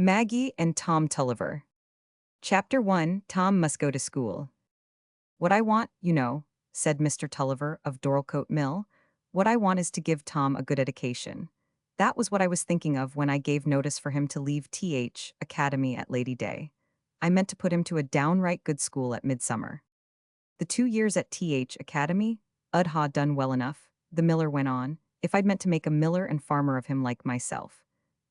Maggie and Tom Tulliver. Chapter 1. Tom Must Go to School. What I want, said Mr. Tulliver of Dorlcote Mill, what I want is to give Tom a good education. That was what I was thinking of when I gave notice for him to leave Th Academy at Lady Day. I meant to put him to a downright good school at Midsummer. The 2 years at Th Academy, Ud ha done well enough, the miller went on, if I'd meant to make a miller and farmer of him like myself.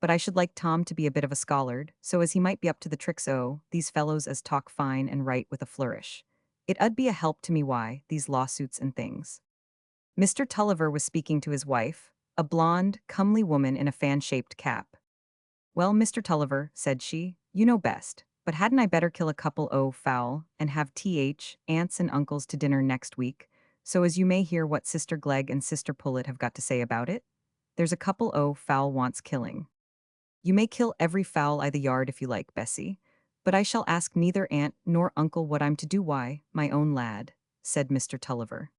But I should like Tom to be a bit of a scholard, so as he might be up to the tricks these fellows as talk fine and write with a flourish. It 'ud be a help to me these lawsuits and things. Mr. Tulliver was speaking to his wife, a blonde, comely woman in a fan-shaped cap. Well, Mr. Tulliver, said she, you know best, but hadn't I better kill a couple fowl and have aunts and uncles to dinner next week, so as you may hear what Sister Glegg and Sister Pullet have got to say about it? There's a couple fowl wants killing. You may kill every fowl I the yard if you like, Bessie, but I shall ask neither aunt nor uncle what I'm to do. Why, my own lad, said Mr. Tulliver.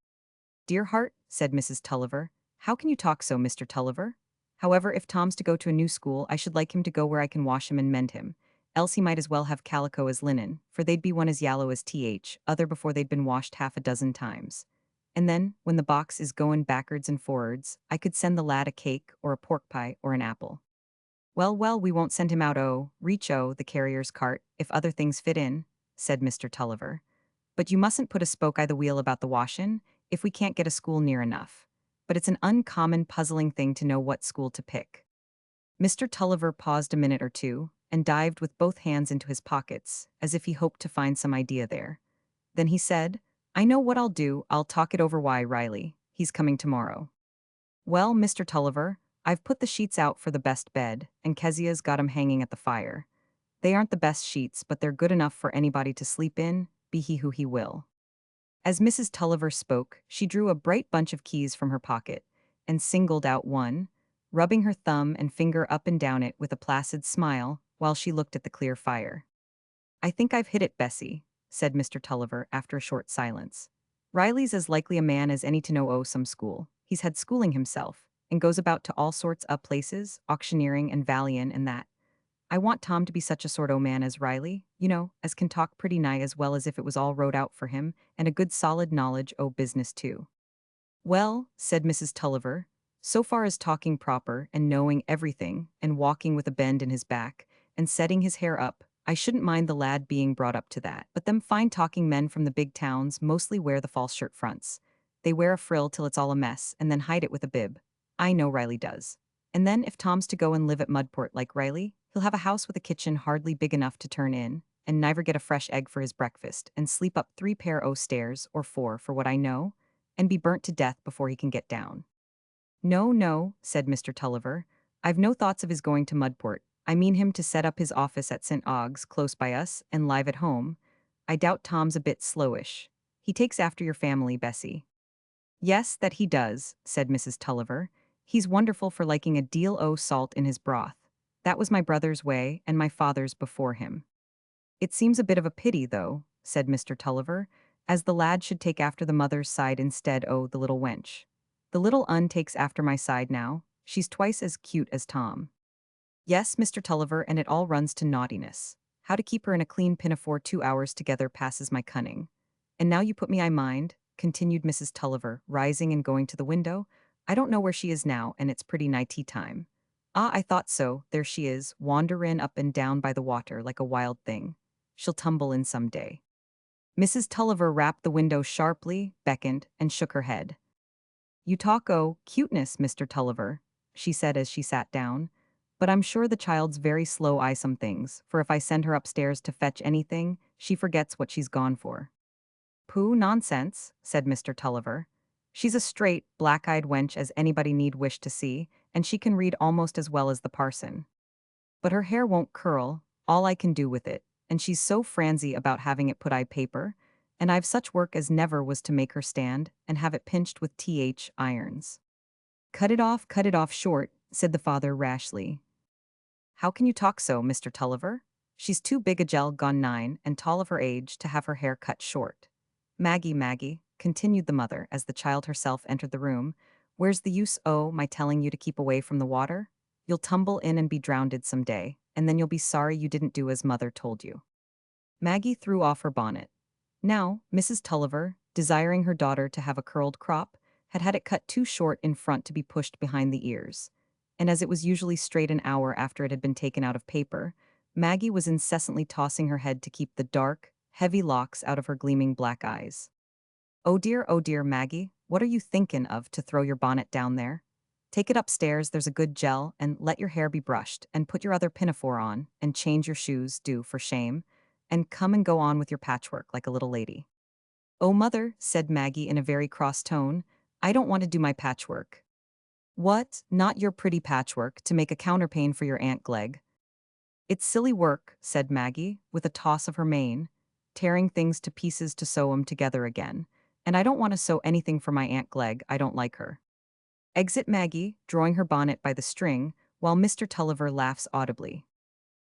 Dear heart, said Mrs. Tulliver, how can you talk so, Mr. Tulliver? However, if Tom's to go to a new school, I should like him to go where I can wash him and mend him. Else he might as well have calico as linen, for they'd be one as yallow as other before they'd been washed half a dozen times. And then, when the box is goin' back'ards and for'ards, I could send the lad a cake or a pork pie or an apple. Well, we won't send him out reach the carrier's cart, if other things fit in, said Mr. Tulliver. But you mustn't put a spoke i' the wheel about the washin', if we can't get a school near enough. But it's an uncommon puzzling thing to know what school to pick. Mr. Tulliver paused a minute or two, and dived with both hands into his pockets, as if he hoped to find some idea there. Then he said, I know what I'll do, I'll talk it over Riley, he's coming tomorrow. Well, Mr. Tulliver, I've put the sheets out for the best bed, and Kezia's got 'em hanging at the fire. They aren't the best sheets, but they're good enough for anybody to sleep in, be he who he will. As Mrs. Tulliver spoke, she drew a bright bunch of keys from her pocket, and singled out one, rubbing her thumb and finger up and down it with a placid smile, while she looked at the clear fire. I think I've hit it, Bessie, said Mr. Tulliver after a short silence. Riley's as likely a man as any to know some school. He's had schooling himself, and goes about to all sorts of places, auctioneering and valleying and that. I want Tom to be such a sort o' man as Riley, as can talk pretty nigh as well as if it was all wrote out for him, and a good solid knowledge o' business too. Well, said Mrs. Tulliver, so far as talking proper and knowing everything, and walking with a bend in his back, and setting his hair up, I shouldn't mind the lad being brought up to that. But them fine-talking men from the big towns mostly wear the false shirt fronts. They wear a frill till it's all a mess, and then hide it with a bib. I know Riley does. And then if Tom's to go and live at Mudport like Riley, he'll have a house with a kitchen hardly big enough to turn in, and never get a fresh egg for his breakfast, and sleep up 3 pair o' stairs, or 4 for what I know, and be burnt to death before he can get down. No, said Mr. Tulliver. I've no thoughts of his going to Mudport. I mean him to set up his office at St. Ogg's, close by us, and live at home. I doubt Tom's a bit slowish. He takes after your family, Bessie. Yes, that he does, said Mrs. Tulliver. He's wonderful for liking a deal o' salt in his broth. That was my brother's way, and my father's before him. It seems a bit of a pity, though, said Mr. Tulliver, as the lad should take after the mother's side instead o' the little wench. The little un takes after my side now. She's twice as cute as Tom. Yes, Mr. Tulliver, and it all runs to naughtiness. How to keep her in a clean pinafore 2 hours together passes my cunning. And now you put me I mind, continued Mrs. Tulliver, rising and going to the window. I don't know where she is now, and it's pretty nigh tea time. Ah, I thought so, there she is, wanderin' up and down by the water like a wild thing. She'll tumble in some day. Mrs. Tulliver rapped the window sharply, beckoned, and shook her head. You talk o' cuteness, Mr. Tulliver, she said as she sat down, but I'm sure the child's very slow some things, for if I send her upstairs to fetch anything, she forgets what she's gone for. Pooh, nonsense, said Mr. Tulliver. She's a straight, black-eyed wench as anybody need wish to see, and she can read almost as well as the parson. But her hair won't curl, all I can do with it, and she's so franzy about having it put paper, and I've such work as never was to make her stand, and have it pinched with irons. Cut it off short, said the father rashly. How can you talk so, Mr. Tulliver? She's too big a gel gone 9, and tall of her age, to have her hair cut short. Maggie, continued the mother as the child herself entered the room, where's the use my telling you to keep away from the water? You'll tumble in and be drowned some day, and then you'll be sorry you didn't do as mother told you." Maggie threw off her bonnet. Now, Mrs. Tulliver, desiring her daughter to have a curled crop, had had it cut too short in front to be pushed behind the ears. And as it was usually straight an hour after it had been taken out of paper, Maggie was incessantly tossing her head to keep the dark, heavy locks out of her gleaming black eyes. Oh dear, Maggie, what are you thinking of to throw your bonnet down there? Take it upstairs, there's a good gel, and let your hair be brushed, and put your other pinafore on, and change your shoes, do, for shame, and come and go on with your patchwork like a little lady." "Oh, mother," said Maggie in a very cross tone, "I don't want to do my patchwork." "What, not your pretty patchwork, to make a counterpane for your Aunt Glegg?" "It's silly work," said Maggie, with a toss of her mane, "tearing things to pieces to sew 'em together again, and I don't want to sew anything for my Aunt Glegg, I don't like her." Exit Maggie, drawing her bonnet by the string, while Mr. Tulliver laughs audibly.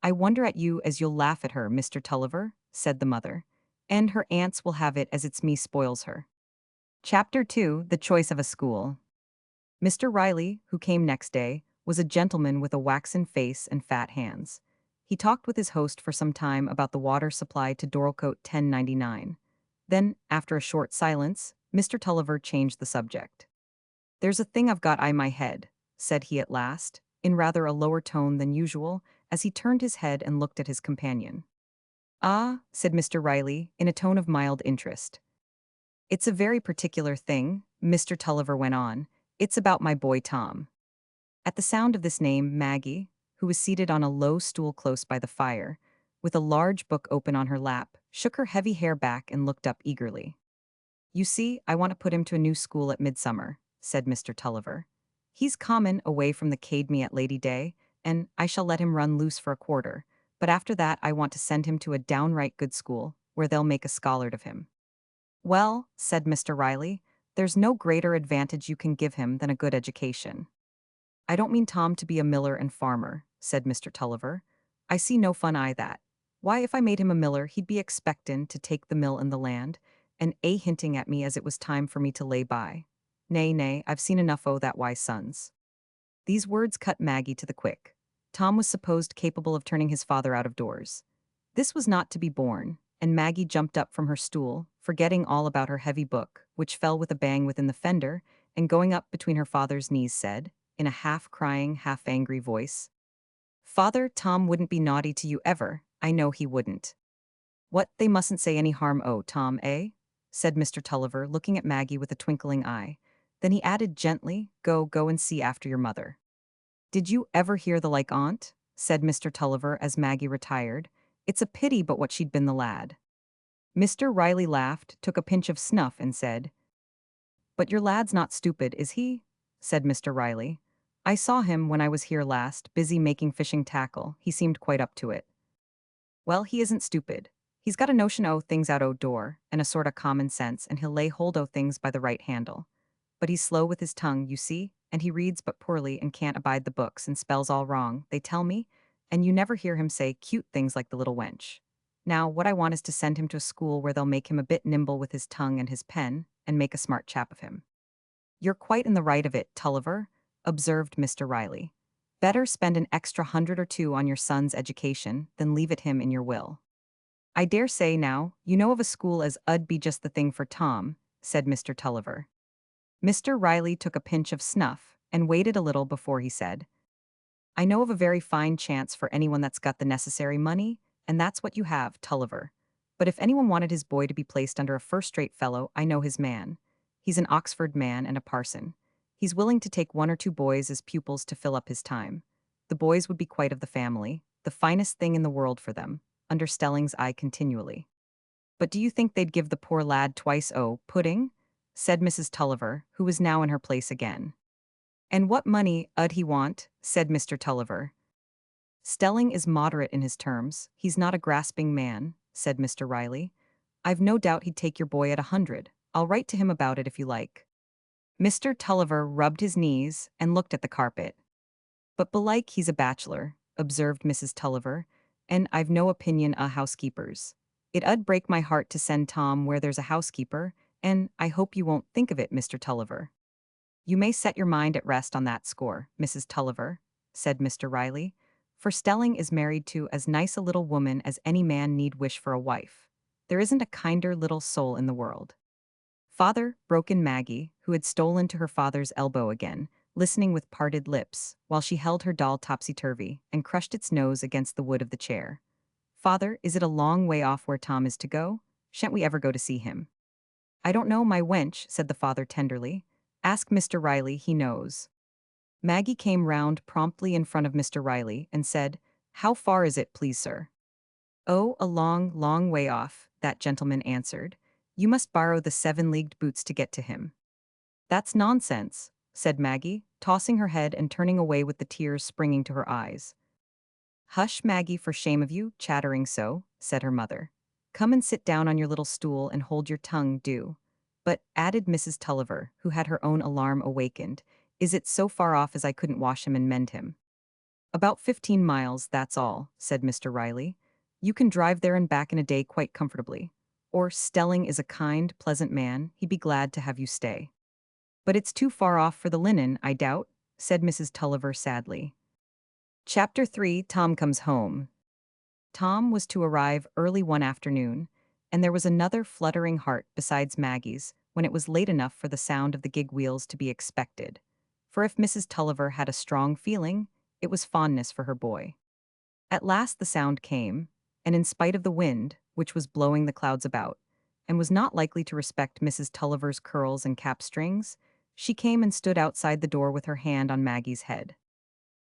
"I wonder at you as you'll laugh at her, Mr. Tulliver," said the mother, "and her aunts will have it as it's me spoils her." Chapter 2: The Choice of a School. Mr. Riley, who came next day, was a gentleman with a waxen face and fat hands. He talked with his host for some time about the water supply to Dorlcote 1099. Then, after a short silence, Mr. Tulliver changed the subject. "There's a thing I've got i' my head," said he at last, in rather a lower tone than usual, as he turned his head and looked at his companion. "Ah," said Mr. Riley, in a tone of mild interest. "It's a very particular thing," Mr. Tulliver went on. "It's about my boy Tom." At the sound of this name, Maggie, who was seated on a low stool close by the fire, with a large book open on her lap, shook her heavy hair back and looked up eagerly. "You see, I want to put him to a new school at midsummer," said Mr. Tulliver. "He's common away from the academy at Lady Day, and I shall let him run loose for a quarter, but after that I want to send him to a downright good school, where they'll make a scholard of him." "Well," said Mr. Riley, "there's no greater advantage you can give him than a good education." "I don't mean Tom to be a miller and farmer," said Mr. Tulliver. "I see no fun i' that. Why, if I made him a miller, he'd be expectin' to take the mill in the land, and hinting at me as it was time for me to lay by. Nay, nay, I've seen enough o' that wise sons." These words cut Maggie to the quick. Tom was supposed capable of turning his father out of doors. This was not to be borne, and Maggie jumped up from her stool, forgetting all about her heavy book, which fell with a bang within the fender, and going up between her father's knees said, in a half-crying, half-angry voice, "Father, Tom wouldn't be naughty to you ever, I know he wouldn't." "What, they mustn't say any harm o' Tom, eh?" said Mr. Tulliver, looking at Maggie with a twinkling eye. Then he added gently, Go and see after your mother." "Did you ever hear the like on't?" said Mr. Tulliver as Maggie retired. "It's a pity but what she'd been the lad." Mr. Riley laughed, took a pinch of snuff, and said, "But your lad's not stupid, is he?" said Mr. Riley. "I saw him when I was here last, busy making fishing tackle. He seemed quite up to it." "Well, he isn't stupid. He's got a notion o' things out o' door, and a sort o' common sense, and he'll lay hold o' things by the right handle. But he's slow with his tongue, you see, and he reads but poorly and can't abide the books and spells all wrong, they tell me, and you never hear him say cute things like the little wench. Now, what I want is to send him to a school where they'll make him a bit nimble with his tongue and his pen, and make a smart chap of him." "You're quite in the right of it, Tulliver," observed Mr. Riley. "Better spend an extra 100 or 2 on your son's education than leave it him in your will." "I dare say, now, you know of a school as 'ud be just the thing for Tom," said Mr. Tulliver. Mr. Riley took a pinch of snuff, and waited a little before he said, "I know of a very fine chance for anyone that's got the necessary money, and that's what you have, Tulliver. But if anyone wanted his boy to be placed under a first-rate fellow, I know his man. He's an Oxford man and a parson. He's willing to take 1 or 2 boys as pupils to fill up his time. The boys would be quite of the family, the finest thing in the world for them, under Stelling's eye continually." "But do you think they'd give the poor lad twice pudding?" said Mrs. Tulliver, who was now in her place again. "And what money 'ud he want?" said Mr. Tulliver. "Stelling is moderate in his terms, he's not a grasping man," said Mr. Riley. "I've no doubt he'd take your boy at 100. I'll write to him about it if you like." Mr. Tulliver rubbed his knees and looked at the carpet. "But belike he's a bachelor," observed Mrs. Tulliver, "and I've no opinion o' housekeepers. It 'ud break my heart to send Tom where there's a housekeeper, and I hope you won't think of it, Mr. Tulliver." "You may set your mind at rest on that score, Mrs. Tulliver," said Mr. Riley, "for Stelling is married to as nice a little woman as any man need wish for a wife. There isn't a kinder little soul in the world." "Father," broke in Maggie, who had stolen to her father's elbow again, listening with parted lips, while she held her doll topsy-turvy and crushed its nose against the wood of the chair. "Father, is it a long way off where Tom is to go? Shan't we ever go to see him?" "I don't know, my wench," said the father tenderly. "Ask Mr. Riley, he knows." Maggie came round promptly in front of Mr. Riley and said, "How far is it, please, sir?" "Oh, a long, long way off," that gentleman answered. "You must borrow the 7-leagued boots to get to him." "That's nonsense," said Maggie, tossing her head and turning away with the tears springing to her eyes. "Hush, Maggie, for shame of you, chattering so," said her mother. "Come and sit down on your little stool and hold your tongue, do." "But," added Mrs. Tulliver, who had her own alarm awakened, "is it so far off as I couldn't wash him and mend him?" "About 15 miles, that's all," said Mr. Riley. "You can drive there and back in a day quite comfortably. Or Stelling is a kind, pleasant man, he'd be glad to have you stay." "But it's too far off for the linen, I doubt," said Mrs. Tulliver sadly. Chapter 3: Tom Comes Home. Tom was to arrive early one afternoon, and there was another fluttering heart besides Maggie's when it was late enough for the sound of the gig wheels to be expected. For if Mrs. Tulliver had a strong feeling, it was fondness for her boy. At last the sound came, and in spite of the wind, which was blowing the clouds about, and was not likely to respect Mrs. Tulliver's curls and cap strings, she came and stood outside the door with her hand on Maggie's head.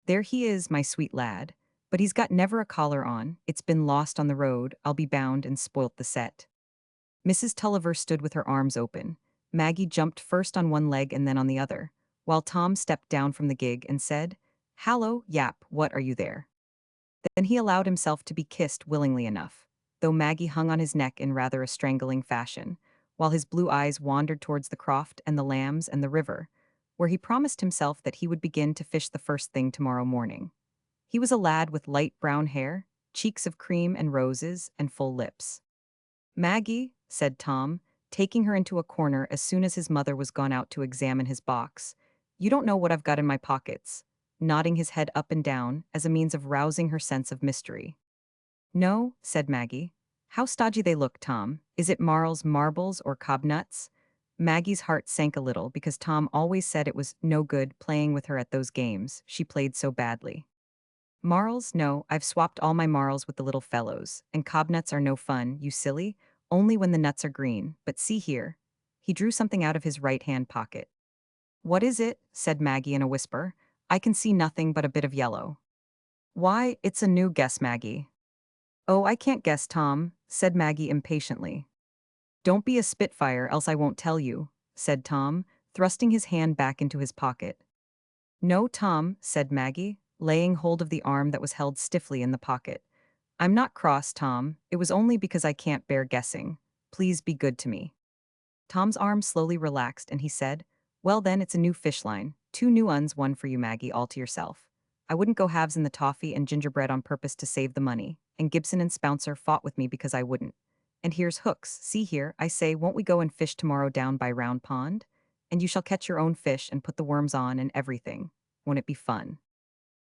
"There he is, my sweet lad, but he's got never a collar on, it's been lost on the road, I'll be bound, and spoilt the set." Mrs. Tulliver stood with her arms open. Maggie jumped first on one leg and then on the other, while Tom stepped down from the gig and said, "Hallo, Yap, what are you there?" Then he allowed himself to be kissed willingly enough, though Maggie hung on his neck in rather a strangling fashion, while his blue eyes wandered towards the croft and the lambs and the river, where he promised himself that he would begin to fish the first thing tomorrow morning. He was a lad with light brown hair, cheeks of cream and roses, and full lips. "Maggie," said Tom, taking her into a corner as soon as his mother was gone out to examine his box, "you don't know what I've got in my pockets," nodding his head up and down as a means of rousing her sense of mystery. "No," said Maggie. "How stodgy they look, Tom. Is it Marl's marbles or cobnuts?" Maggie's heart sank a little because Tom always said it was no good playing with her at those games, she played so badly. "Marls? No, I've swapped all my marls with the little fellows, and cobnuts are no fun, you silly, only when the nuts are green, but see here." He drew something out of his right-hand pocket. "What is it?" said Maggie in a whisper. "I can see nothing but a bit of yellow." "Why, it's a new guess, Maggie." "Oh, I can't guess, Tom," said Maggie impatiently. "Don't be a spitfire, else I won't tell you," said Tom, thrusting his hand back into his pocket. "No, Tom," said Maggie, laying hold of the arm that was held stiffly in the pocket. "I'm not cross, Tom. It was only because I can't bear guessing. Please be good to me." Tom's arm slowly relaxed and he said, "Well then, it's a new fish line. 2 new uns, one for you, Maggie, all to yourself. I wouldn't go halves in the toffee and gingerbread on purpose to save the money, and Gibson and Spouncer fought with me because I wouldn't. And here's hooks. See here, I say, won't we go and fish tomorrow down by Round Pond? And you shall catch your own fish and put the worms on and everything. Won't it be fun?"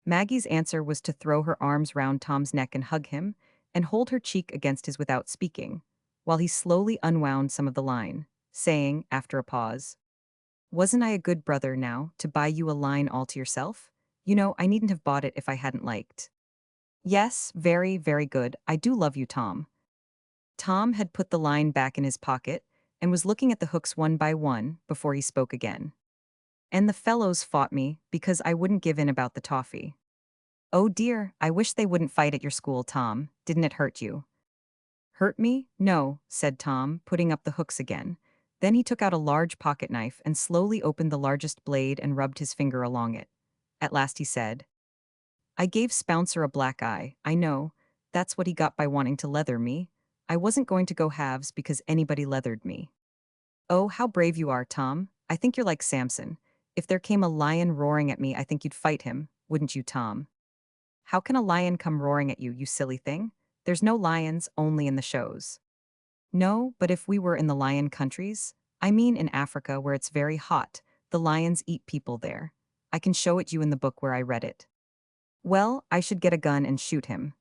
Maggie's answer was to throw her arms round Tom's neck and hug him, and hold her cheek against his without speaking, while he slowly unwound some of the line, saying, after a pause, "Wasn't I a good brother, now, to buy you a line all to yourself? You know, I needn't have bought it if I hadn't liked." "Yes, very, very good. I do love you, Tom." Tom had put the line back in his pocket, and was looking at the hooks one by one before he spoke again. "And the fellows fought me because I wouldn't give in about the toffee." "Oh dear, I wish they wouldn't fight at your school, Tom. Didn't it hurt you?" "Hurt me? No," said Tom, putting up the hooks again. Then he took out a large pocket knife and slowly opened the largest blade and rubbed his finger along it. At last he said, "I gave Spouncer a black eye, I know. That's what he got by wanting to leather me. I wasn't going to go halves because anybody leathered me." "Oh, how brave you are, Tom. I think you're like Samson. If there came a lion roaring at me, I think you'd fight him, wouldn't you, Tom?" "How can a lion come roaring at you, you silly thing? There's no lions, only in the shows." "No, but if we were in the lion countries, I mean in Africa where it's very hot, the lions eat people there. I can show it you in the book where I read it." Well, I should get a gun and shoot him.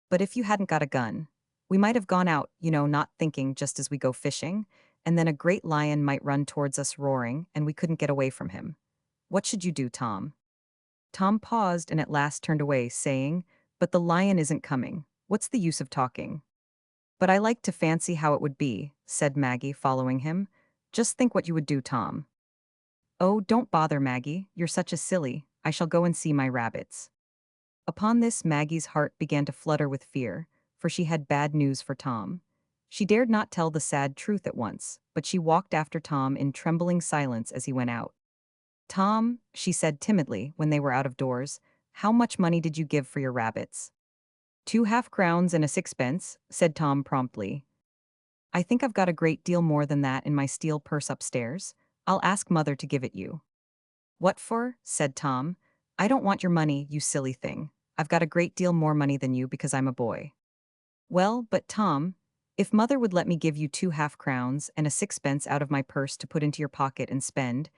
But if you hadn't got a gun, we might have gone out, not thinking just as we go fishing, and then a great lion might run towards us roaring, and we couldn't get away from him. What should you do, Tom? Tom paused and at last turned away, saying, But the lion isn't coming. What's the use of talking? But I like to fancy how it would be, said Maggie, following him. Just think what you would do, Tom. Oh, don't bother, Maggie. You're such a silly. I shall go and see my rabbits. Upon this, Maggie's heart began to flutter with fear, for she had bad news for Tom. She dared not tell the sad truth at once, but she walked after Tom in trembling silence as he went out. Tom, she said timidly when they were out of doors, how much money did you give for your rabbits? 2 half-crowns and a sixpence, said Tom promptly. I think I've got a great deal more than that in my steel purse upstairs. I'll ask Mother to give it you. What for? Said Tom. I don't want your money, you silly thing. I've got a great deal more money than you because I'm a boy. Well, but Tom, if Mother would let me give you 2 half-crowns and a sixpence out of my purse to put into your pocket and spend,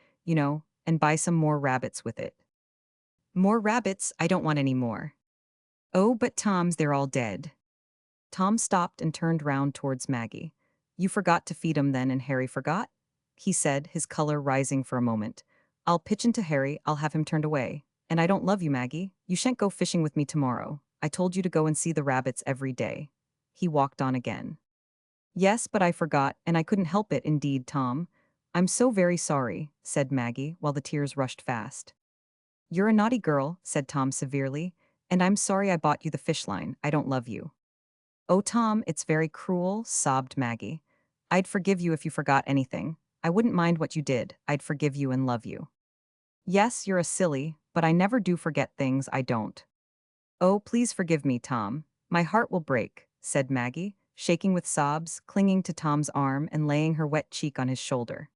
and buy some more rabbits with it. More rabbits? I don't want any more. Oh, but Tom's, they're all dead. Tom stopped and turned round towards Maggie. You forgot to feed 'em then, and Harry forgot? He said, his color rising for a moment. I'll pitch into Harry, I'll have him turned away. And I don't love you, Maggie. You shan't go fishing with me tomorrow. I told you to go and see the rabbits every day. He walked on again. Yes, but I forgot, and I couldn't help it, indeed, Tom. I'm so very sorry, said Maggie, while the tears rushed fast. You're a naughty girl, said Tom severely, and I'm sorry I bought you the fish line. I don't love you. Oh, Tom, it's very cruel, sobbed Maggie. I'd forgive you if you forgot anything. I wouldn't mind what you did. I'd forgive you and love you. Yes, you're a silly, but I never do forget things I don't. Oh, please forgive me, Tom. My heart will break, said Maggie, shaking with sobs, clinging to Tom's arm and laying her wet cheek on his shoulder.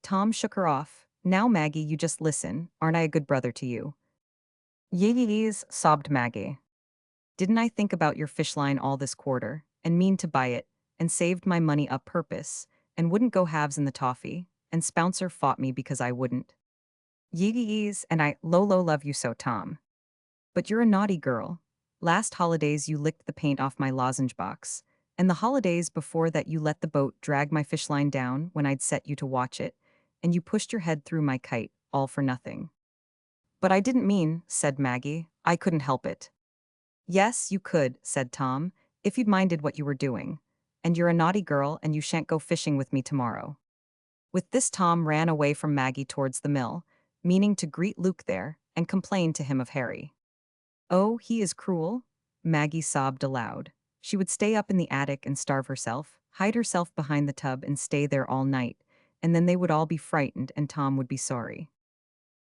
Tom shook her off. Now, Maggie, you just listen. Aren't I a good brother to you? Yees, sobbed Maggie. Didn't I think about your fish line all this quarter, and mean to buy it, and saved my money up purpose, and wouldn't go halves in the toffee, and Spouncer fought me because I wouldn't. Yees, and I love you so, Tom. But you're a naughty girl. Last holidays you licked the paint off my lozenge box, and the holidays before that you let the boat drag my fish line down when I'd set you to watch it, and you pushed your head through my kite, all for nothing. But I didn't mean, said Maggie. I couldn't help it. Yes, you could, said Tom, if you'd minded what you were doing. And you're a naughty girl and you shan't go fishing with me tomorrow. With this, Tom ran away from Maggie towards the mill, meaning to greet Luke there and complain to him of Harry. Oh, he is cruel. Maggie sobbed aloud. She would stay up in the attic and starve herself, hide herself behind the tub and stay there all night, and then they would all be frightened and Tom would be sorry.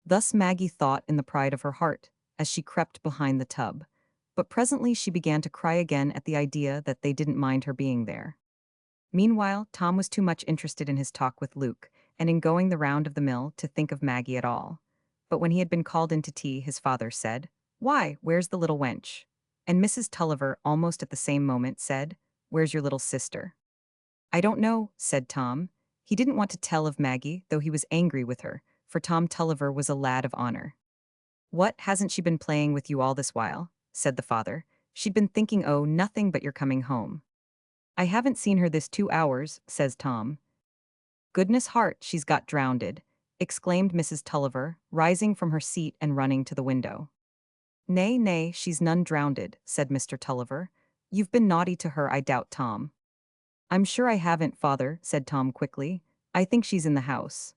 Thus Maggie thought in the pride of her heart, as she crept behind the tub. But presently she began to cry again at the idea that they didn't mind her being there. Meanwhile, Tom was too much interested in his talk with Luke, and in going the round of the mill to think of Maggie at all. But when he had been called in to tea, his father said, Why, where's the little wench? And Mrs. Tulliver, almost at the same moment, said, Where's your little sister? I don't know, said Tom. He didn't want to tell of Maggie, though he was angry with her, for Tom Tulliver was a lad of honor. What, hasn't she been playing with you all this while? Said the father. She'd been thinking, oh, nothing but you're coming home. I haven't seen her this 2 hours, says Tom. Goodness heart, she's got drownded, exclaimed Mrs. Tulliver, rising from her seat and running to the window. Nay, she's none drownded, said Mr. Tulliver. You've been naughty to her, I doubt, Tom. I'm sure I haven't, father, said Tom quickly. I think she's in the house.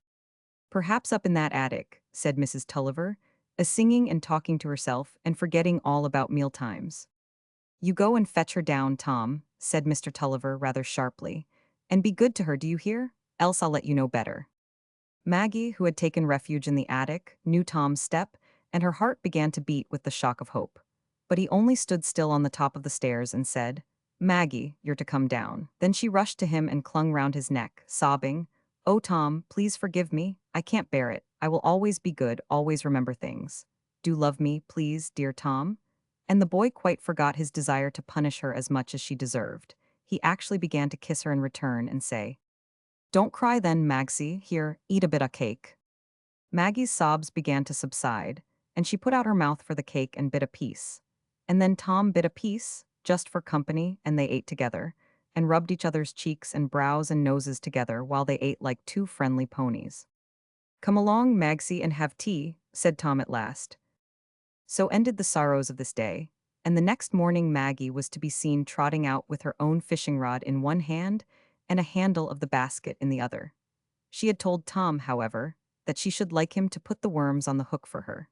Perhaps up in that attic, said Mrs. Tulliver, singing and talking to herself and forgetting all about mealtimes. You go and fetch her down, Tom, said Mr. Tulliver rather sharply. And be good to her, do you hear? Else I'll let you know better. Maggie, who had taken refuge in the attic, knew Tom's step, and her heart began to beat with the shock of hope. But he only stood still on the top of the stairs and said, Maggie, you're to come down. Then she rushed to him and clung round his neck, sobbing, Oh, Tom, please forgive me. I can't bear it. I will always be good, always remember things. Do love me, please, dear Tom. And the boy quite forgot his desire to punish her as much as she deserved. He actually began to kiss her in return and say, Don't cry then, Magsie. Here, eat a bit of cake. Maggie's sobs began to subside, and she put out her mouth for the cake and bit a piece. And then Tom bit a piece, just for company, and they ate together, and rubbed each other's cheeks and brows and noses together while they ate like two friendly ponies. "Come along, Magsie, and have tea," said Tom at last. So ended the sorrows of this day, and the next morning Maggie was to be seen trotting out with her own fishing rod in one hand and a handle of the basket in the other. She had told Tom, however, that she should like him to put the worms on the hook for her.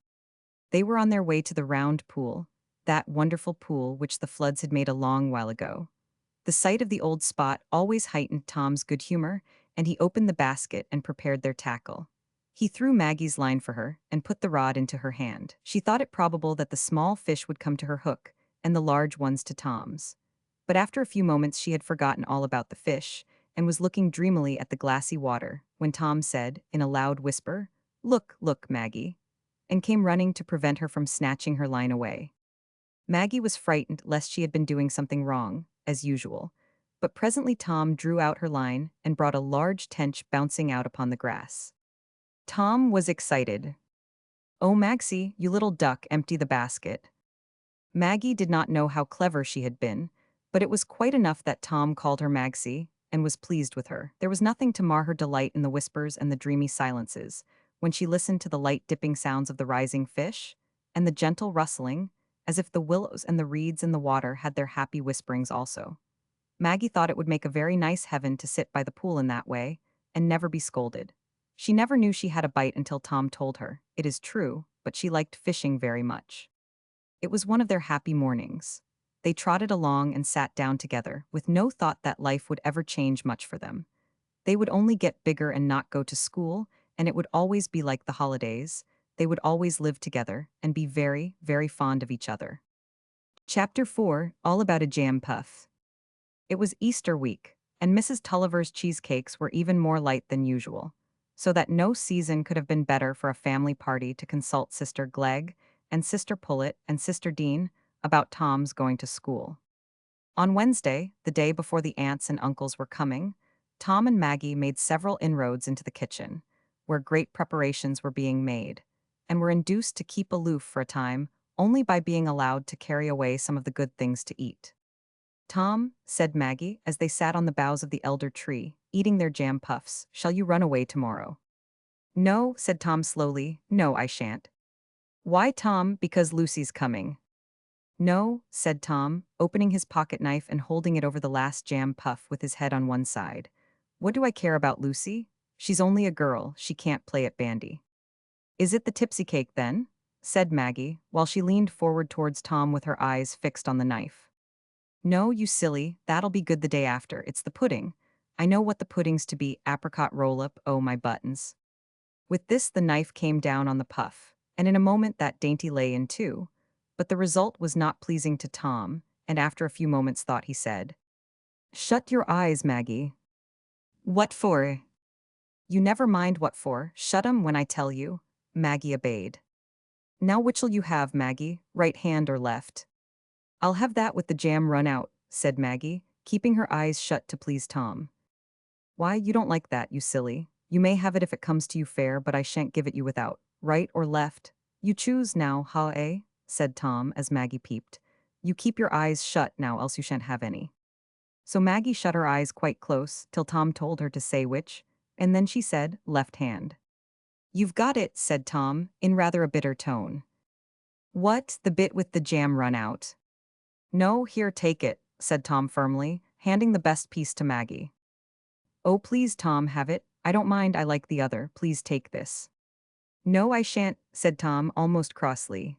They were on their way to the round pool, that wonderful pool which the floods had made a long while ago. The sight of the old spot always heightened Tom's good humor, and he opened the basket and prepared their tackle. He threw Maggie's line for her and put the rod into her hand. She thought it probable that the small fish would come to her hook and the large ones to Tom's. But after a few moments she had forgotten all about the fish and was looking dreamily at the glassy water when Tom said, in a loud whisper, "Look, look, Maggie," and came running to prevent her from snatching her line away. Maggie was frightened lest she had been doing something wrong, as usual, but presently Tom drew out her line and brought a large tench bouncing out upon the grass. Tom was excited. "Oh, Maxie, you little duck, empty the basket." Maggie did not know how clever she had been, but it was quite enough that Tom called her Magsie and was pleased with her. There was nothing to mar her delight in the whispers and the dreamy silences, when she listened to the light dipping sounds of the rising fish, and the gentle rustling, as if the willows and the reeds in the water had their happy whisperings also. Maggie thought it would make a very nice heaven to sit by the pool in that way, and never be scolded. She never knew she had a bite until Tom told her, it is true, but she liked fishing very much. It was one of their happy mornings. They trotted along and sat down together, with no thought that life would ever change much for them. They would only get bigger and not go to school, and it would always be like the holidays. They would always live together and be very, very fond of each other. Chapter 4, All About a Jam Puff. It was Easter week, and Mrs. Tulliver's cheesecakes were even more light than usual, so that no season could have been better for a family party to consult Sister Glegg and Sister Pullet and Sister Dean about Tom's going to school. On Wednesday, the day before the aunts and uncles were coming, Tom and Maggie made several inroads into the kitchen, where great preparations were being made, and were induced to keep aloof for a time only by being allowed to carry away some of the good things to eat. "Tom," said Maggie, as they sat on the boughs of the elder tree, eating their jam puffs, "shall you run away tomorrow?" "No," said Tom slowly, "no, I shan't." "Why, Tom, because Lucy's coming." "No," said Tom, opening his pocket knife and holding it over the last jam puff with his head on one side. "What do I care about Lucy? She's only a girl, she can't play at bandy." "Is it the tipsy cake, then?" said Maggie, while she leaned forward towards Tom with her eyes fixed on the knife. "No, you silly, that'll be good the day after. It's the pudding. I know what the pudding's to be, apricot roll-up, oh my buttons." With this the knife came down on the puff, and in a moment that dainty lay in too, but the result was not pleasing to Tom, and after a few moments' thought he said, "Shut your eyes, Maggie." "What for?" "You never mind what for, shut 'em when I tell you." Maggie obeyed. "Now which'll you have, Maggie, right hand or left?" "I'll have that with the jam run out," said Maggie, keeping her eyes shut to please Tom. "Why, you don't like that, you silly. You may have it if it comes to you fair, but I shan't give it you without. Right or left? You choose now, said Tom, as Maggie peeped. "You keep your eyes shut now, else you shan't have any." So Maggie shut her eyes quite close, till Tom told her to say which, and then she said, "Left hand." "You've got it," said Tom, in rather a bitter tone. "What, the bit with the jam run out?" "No, here, take it," said Tom firmly, handing the best piece to Maggie. "Oh, please, Tom, have it. I don't mind, I like the other. Please take this." "No, I shan't," said Tom, almost crossly.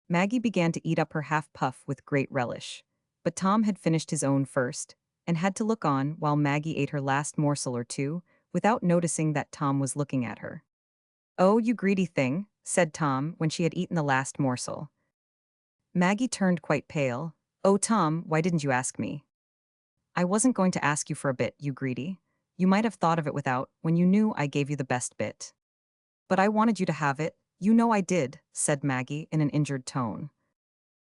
Maggie began to eat up her half-puff with great relish. But Tom had finished his own first, and had to look on while Maggie ate her last morsel or two, without noticing that Tom was looking at her. "Oh, you greedy thing," said Tom when she had eaten the last morsel. Maggie turned quite pale. "Oh, Tom, why didn't you ask me?" "I wasn't going to ask you for a bit, you greedy. You might have thought of it without, when you knew I gave you the best bit." "But I wanted you to have it. You know I did," said Maggie in an injured tone.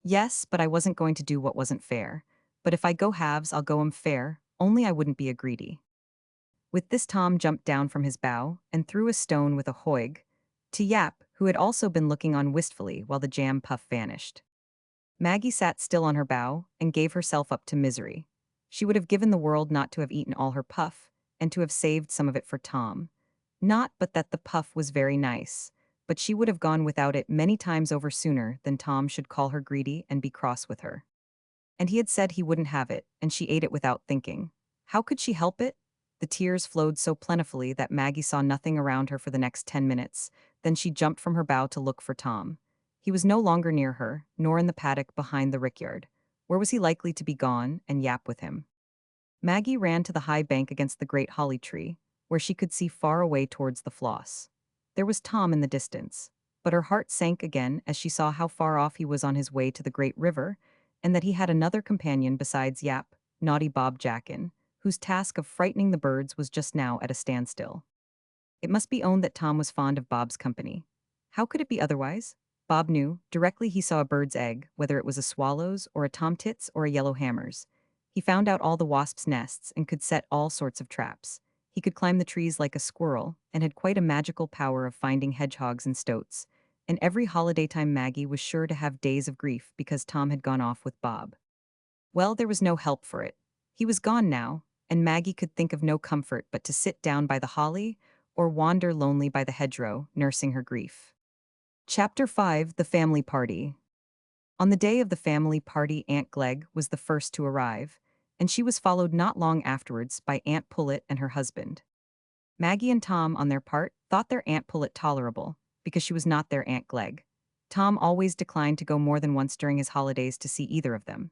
"Yes, but I wasn't going to do what wasn't fair. But if I go halves, I'll go 'em fair, only I wouldn't be a greedy." With this Tom jumped down from his bough and threw a stone with a hoig to Yap, who had also been looking on wistfully while the jam puff vanished. Maggie sat still on her bough and gave herself up to misery. She would have given the world not to have eaten all her puff, and to have saved some of it for Tom. Not but that the puff was very nice, but she would have gone without it many times over sooner than Tom should call her greedy and be cross with her. And he had said he wouldn't have it, and she ate it without thinking. How could she help it? The tears flowed so plentifully that Maggie saw nothing around her for the next 10 minutes. Then she jumped from her bough to look for Tom. He was no longer near her, nor in the paddock behind the rickyard. Where was he likely to be gone, and yap with him? Maggie ran to the high bank against the great holly tree, where she could see far away towards the floss. There was Tom in the distance, but her heart sank again as she saw how far off he was on his way to the great river, and that he had another companion besides Yap, naughty Bob Jacken, whose task of frightening the birds was just now at a standstill. It must be owned that Tom was fond of Bob's company. How could it be otherwise? Bob knew, directly he saw a bird's egg, whether it was a swallow's or a tomtit's or a yellow hammer's. He found out all the wasps' nests and could set all sorts of traps. He could climb the trees like a squirrel and had quite a magical power of finding hedgehogs and stoats. And every holiday time Maggie was sure to have days of grief because Tom had gone off with Bob. Well, there was no help for it. He was gone now, and Maggie could think of no comfort but to sit down by the holly or wander lonely by the hedgerow, nursing her grief. Chapter 5: The Family Party. On the day of the family party, Aunt Glegg was the first to arrive, and she was followed not long afterwards by Aunt Pullet and her husband. Maggie and Tom, on their part, thought their Aunt Pullet tolerable, because she was not their Aunt Glegg. Tom always declined to go more than once during his holidays to see either of them.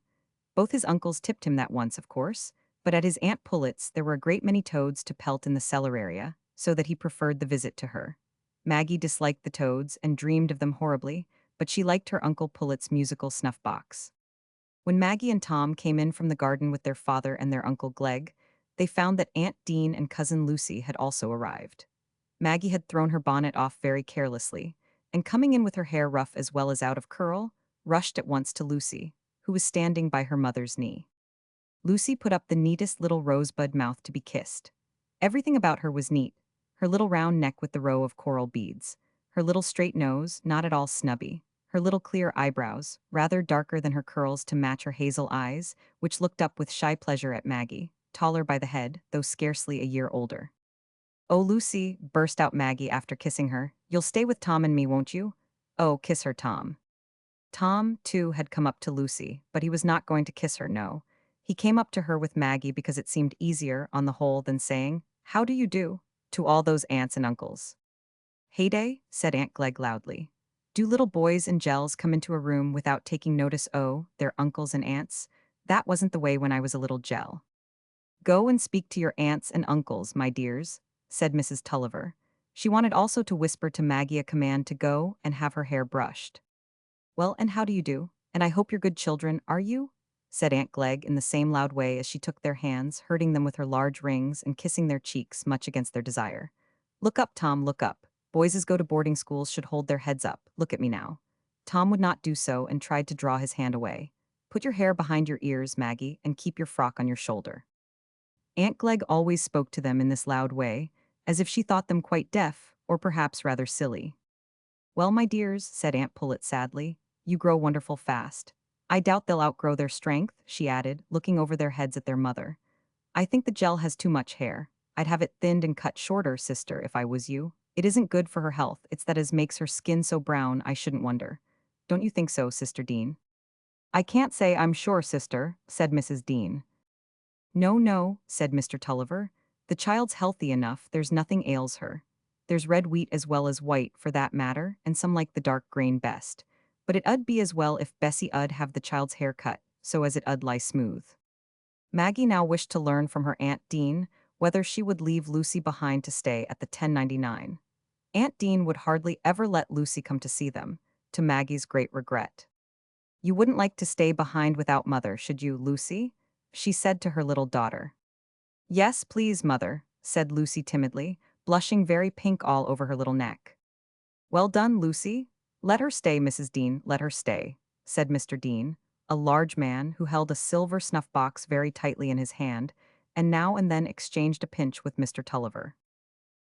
Both his uncles tipped him that once, of course, but at his Aunt Pullet's there were a great many toads to pelt in the cellar area, so that he preferred the visit to her. Maggie disliked the toads and dreamed of them horribly, but she liked her Uncle Pullet's musical snuff box. When Maggie and Tom came in from the garden with their father and their Uncle Glegg, they found that Aunt Dean and Cousin Lucy had also arrived. Maggie had thrown her bonnet off very carelessly, and coming in with her hair rough as well as out of curl, rushed at once to Lucy, who was standing by her mother's knee. Lucy put up the neatest little rosebud mouth to be kissed. Everything about her was neat: her little round neck with the row of coral beads, her little straight nose, not at all snubby, her little clear eyebrows, rather darker than her curls to match her hazel eyes, which looked up with shy pleasure at Maggie, taller by the head, though scarcely a year older. "Oh, Lucy," burst out Maggie after kissing her, "you'll stay with Tom and me, won't you? Oh, kiss her, Tom." Tom, too, had come up to Lucy, but he was not going to kiss her, no. He came up to her with Maggie because it seemed easier, on the whole, than saying, "How do you do?" to all those aunts and uncles. "Heyday," said Aunt Glegg loudly. "Do little boys and gels come into a room without taking notice their uncles and aunts? That wasn't the way when I was a little gel." "Go and speak to your aunts and uncles, my dears," said Mrs. Tulliver. She wanted also to whisper to Maggie a command to go and have her hair brushed. "Well, and how do you do? And I hope you're good children, are you?" said Aunt Glegg in the same loud way as she took their hands, hurting them with her large rings and kissing their cheeks much against their desire. "Look up, Tom, look up. Boys as go to boarding schools should hold their heads up. Look at me now." Tom would not do so and tried to draw his hand away. "Put your hair behind your ears, Maggie, and keep your frock on your shoulder." Aunt Glegg always spoke to them in this loud way, as if she thought them quite deaf, or perhaps rather silly. "Well, my dears," said Aunt Pullet sadly, "you grow wonderful fast. I doubt they'll outgrow their strength," she added, looking over their heads at their mother. "I think the gel has too much hair. I'd have it thinned and cut shorter, sister, if I was you. It isn't good for her health, it's that as makes her skin so brown, I shouldn't wonder. Don't you think so, Sister Dean?" "I can't say I'm sure, sister," said Mrs. Dean. "No, no," said Mr. Tulliver. "The child's healthy enough, there's nothing ails her. There's red wheat as well as white, for that matter, and some like the dark grain best. But it 'ud be as well if Bessie 'ud have the child's hair cut, so as it 'ud lie smooth." Maggie now wished to learn from her Aunt Dean whether she would leave Lucy behind to stay at the 1099. Aunt Dean would hardly ever let Lucy come to see them, to Maggie's great regret. "You wouldn't like to stay behind without mother, should you, Lucy?" she said to her little daughter. "Yes, please, mother," said Lucy timidly, blushing very pink all over her little neck. "Well done, Lucy. Let her stay, Mrs. Dean, let her stay," said Mr. Dean, a large man who held a silver snuff-box very tightly in his hand, and now and then exchanged a pinch with Mr. Tulliver.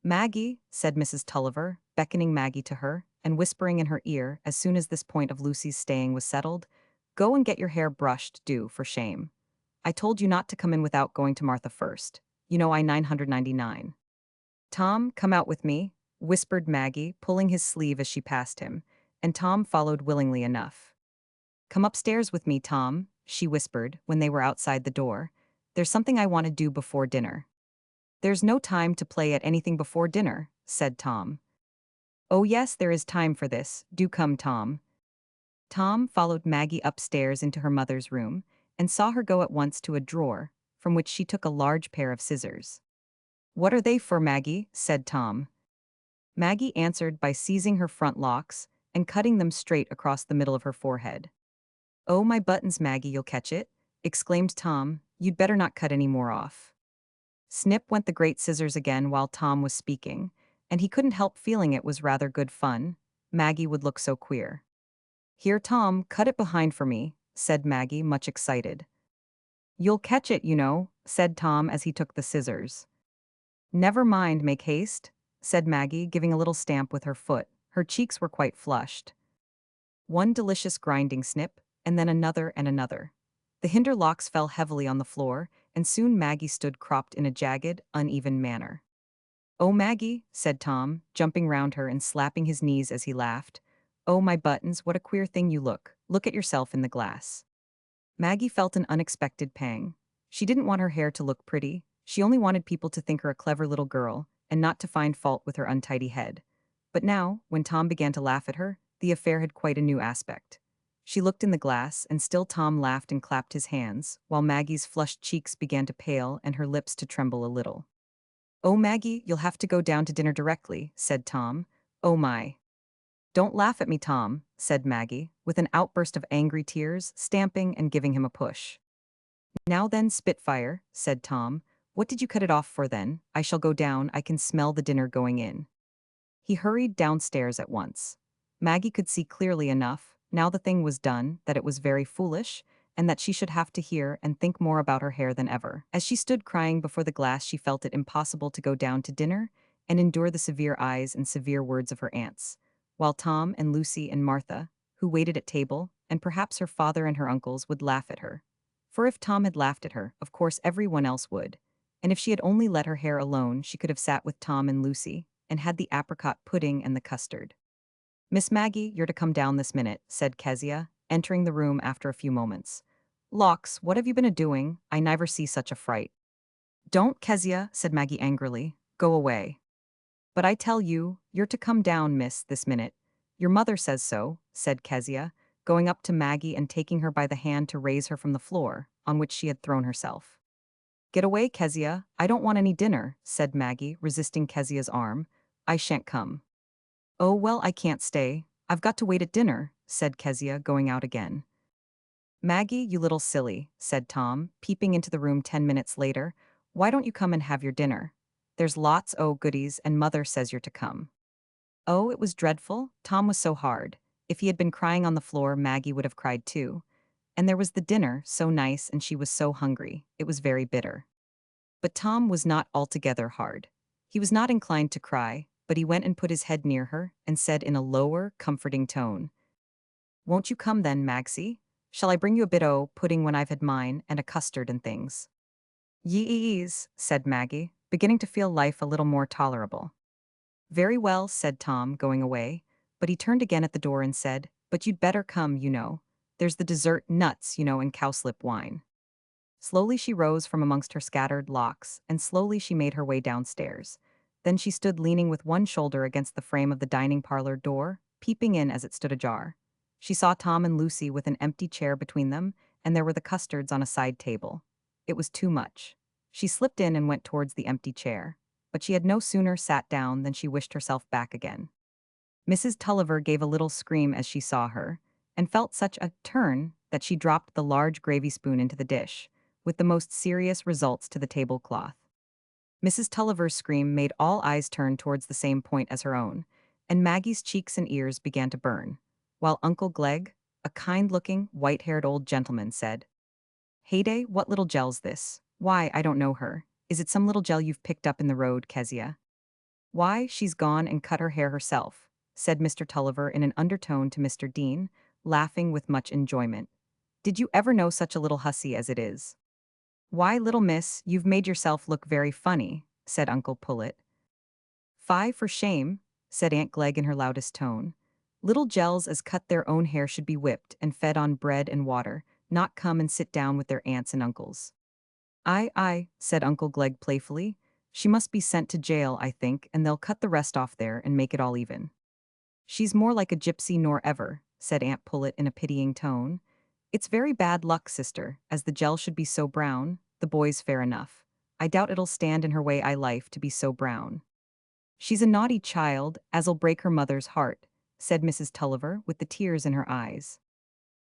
"Maggie," said Mrs. Tulliver, beckoning Maggie to her, and whispering in her ear as soon as this point of Lucy's staying was settled, "Go and get your hair brushed, do, for shame. I told you not to come in without going to Martha first. You know I 999. Tom, come out with me," whispered Maggie, pulling his sleeve as she passed him, and Tom followed willingly enough. "Come upstairs with me, Tom," she whispered when they were outside the door. "There's something I want to do before dinner." "There's no time to play at anything before dinner," said Tom. "Oh yes, there is time for this. Do come, Tom." Tom followed Maggie upstairs into her mother's room and saw her go at once to a drawer, from which she took a large pair of scissors. "What are they for, Maggie?" said Tom. Maggie answered by seizing her front locks and cutting them straight across the middle of her forehead. "Oh, my buttons, Maggie, you'll catch it," exclaimed Tom. "You'd better not cut any more off." Snip went the great scissors again while Tom was speaking, and he couldn't help feeling it was rather good fun. Maggie would look so queer. "Here, Tom, cut it behind for me," said Maggie, much excited. "You'll catch it, you know," said Tom as he took the scissors. "Never mind, make haste," said Maggie, giving a little stamp with her foot. Her cheeks were quite flushed. One delicious grinding snip, and then another and another. The hinder locks fell heavily on the floor, and soon Maggie stood cropped in a jagged, uneven manner. "Oh, Maggie," said Tom, jumping round her and slapping his knees as he laughed. "Oh, my buttons, what a queer thing you look. Look at yourself in the glass." Maggie felt an unexpected pang. She didn't want her hair to look pretty. She only wanted people to think her a clever little girl, and not to find fault with her untidy head. But now, when Tom began to laugh at her, the affair had quite a new aspect. She looked in the glass, and still Tom laughed and clapped his hands, while Maggie's flushed cheeks began to pale and her lips to tremble a little. "Oh, Maggie, you'll have to go down to dinner directly," said Tom. "Oh my." "Don't laugh at me, Tom," said Maggie, with an outburst of angry tears, stamping and giving him a push. "Now then, Spitfire," said Tom. "What did you cut it off for then? I shall go down, I can smell the dinner going in." He hurried downstairs at once. Maggie could see clearly enough, now the thing was done, that it was very foolish, and that she should have to hear and think more about her hair than ever. As she stood crying before the glass, she felt it impossible to go down to dinner and endure the severe eyes and severe words of her aunts, while Tom and Lucy and Martha, who waited at table, and perhaps her father and her uncles, would laugh at her. For if Tom had laughed at her, of course everyone else would. And if she had only let her hair alone, she could have sat with Tom and Lucy, and had the apricot pudding and the custard. "Miss Maggie, you're to come down this minute," said Kezia, entering the room after a few moments. "Lawks, what have you been a-doing? I never see such a fright." "Don't, Kezia," said Maggie angrily. "Go away." "But I tell you, you're to come down, miss, this minute. Your mother says so," said Kezia, going up to Maggie and taking her by the hand to raise her from the floor, on which she had thrown herself. "Get away, Kezia, I don't want any dinner," said Maggie, resisting Kezia's arm. "I shan't come." "Oh well, I can't stay. I've got to wait at dinner," said Kezia, going out again. "Maggie, you little silly," said Tom, peeping into the room 10 minutes later. "Why don't you come and have your dinner? There's lots o' goodies, and mother says you're to come." Oh, it was dreadful. Tom was so hard. If he had been crying on the floor, Maggie would have cried too. And there was the dinner, so nice, and she was so hungry. It was very bitter. But Tom was not altogether hard. He was not inclined to cry, but he went and put his head near her and said in a lower, comforting tone, "Won't you come then, Magsie? Shall I bring you a bit o' pudding when I've had mine, and a custard and things?" "Yees," said Maggie, beginning to feel life a little more tolerable. "Very well," said Tom, going away, but he turned again at the door and said, "But you'd better come, you know. There's the dessert nuts, you know, and cowslip wine." Slowly she rose from amongst her scattered locks, and slowly she made her way downstairs. Then she stood leaning with one shoulder against the frame of the dining parlor door, peeping in as it stood ajar. She saw Tom and Lucy with an empty chair between them, and there were the custards on a side table. It was too much. She slipped in and went towards the empty chair, but she had no sooner sat down than she wished herself back again. Mrs. Tulliver gave a little scream as she saw her, and felt such a turn that she dropped the large gravy spoon into the dish, with the most serious results to the tablecloth. Mrs. Tulliver's scream made all eyes turn towards the same point as her own, and Maggie's cheeks and ears began to burn, while Uncle Glegg, a kind-looking, white-haired old gentleman, said, "Heyday, what little gell's this? Why, I don't know her. Is it some little gel you've picked up in the road, Kezia?" "Why, she's gone and cut her hair herself. said Mr. Tulliver in an undertone to Mr. Dean, laughing with much enjoyment. Did you ever know such a little hussy as it is? Why, little miss, you've made yourself look very funny, said Uncle Pullet. Fie for shame, said Aunt Glegg in her loudest tone. Little gels as cut their own hair should be whipped and fed on bread and water, not come and sit down with their aunts and uncles. Aye, said Uncle Glegg playfully. She must be sent to jail, I think, and they'll cut the rest off there and make it all even. She's more like a gypsy nor ever, said Aunt Pullet in a pitying tone. It's very bad luck, sister, as the gel should be so brown, the boy's fair enough. I doubt it'll stand in her way I life to be so brown. She's a naughty child, as'll break her mother's heart, said Mrs. Tulliver with the tears in her eyes.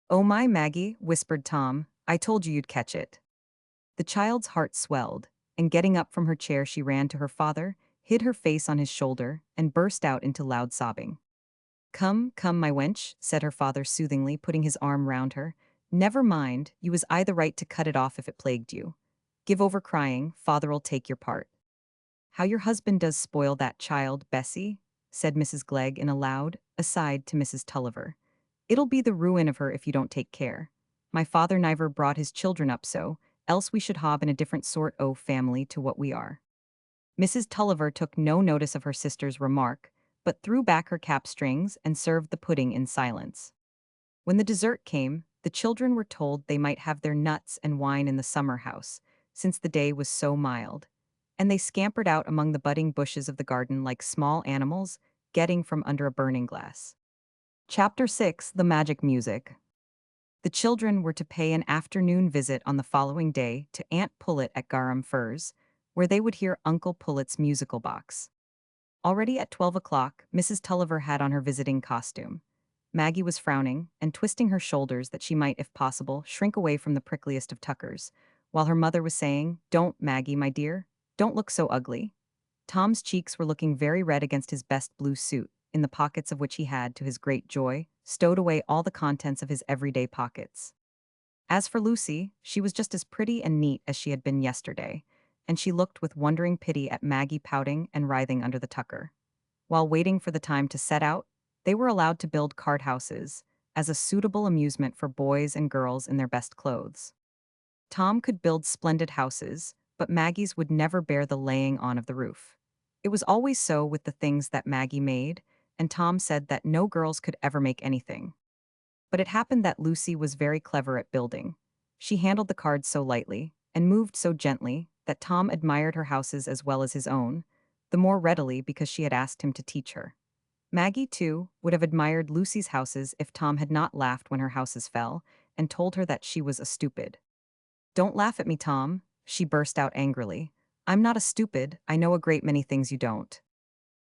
Oh my Maggie, whispered Tom, I told you you'd catch it. The child's heart swelled, and getting up from her chair she ran to her father, hid her face on his shoulder, and burst out into loud sobbing. Come, my wench, said her father soothingly, putting his arm round her. Never mind, you was I the right to cut it off if it plagued you. Give over crying, father'll take your part. How your husband does spoil that child, Bessie, said Mrs. Glegg in a loud aside to Mrs. Tulliver. It'll be the ruin of her if you don't take care. My father never brought his children up so, else we should hob in a different sort o' family to what we are. Mrs. Tulliver took no notice of her sister's remark, but threw back her cap strings and served the pudding in silence. When the dessert came, the children were told they might have their nuts and wine in the summer house, since the day was so mild, and they scampered out among the budding bushes of the garden like small animals, getting from under a burning glass. Chapter 6: The Magic Music. The children were to pay an afternoon visit on the following day to Aunt Pullet at Garum Firs, where they would hear Uncle Pullet's musical box. Already at 12 o'clock, Mrs. Tulliver had on her visiting costume. Maggie was frowning and twisting her shoulders that she might, if possible, shrink away from the prickliest of tuckers, while her mother was saying, Don't, Maggie, my dear, don't look so ugly. Tom's cheeks were looking very red against his best blue suit, in the pockets of which he had, to his great joy, stowed away all the contents of his everyday pockets. As for Lucy, she was just as pretty and neat as she had been yesterday, and she looked with wondering pity at Maggie pouting and writhing under the tucker. While waiting for the time to set out, they were allowed to build card houses, as a suitable amusement for boys and girls in their best clothes. Tom could build splendid houses, but Maggie's would never bear the laying on of the roof. It was always so with the things that Maggie made, and Tom said that no girls could ever make anything. But it happened that Lucy was very clever at building. She handled the cards so lightly, and moved so gently, that Tom admired her houses as well as his own, the more readily because she had asked him to teach her. Maggie, too, would have admired Lucy's houses if Tom had not laughed when her houses fell, and told her that she was a stupid. Don't laugh at me, Tom, she burst out angrily. I'm not a stupid, I know a great many things you don't.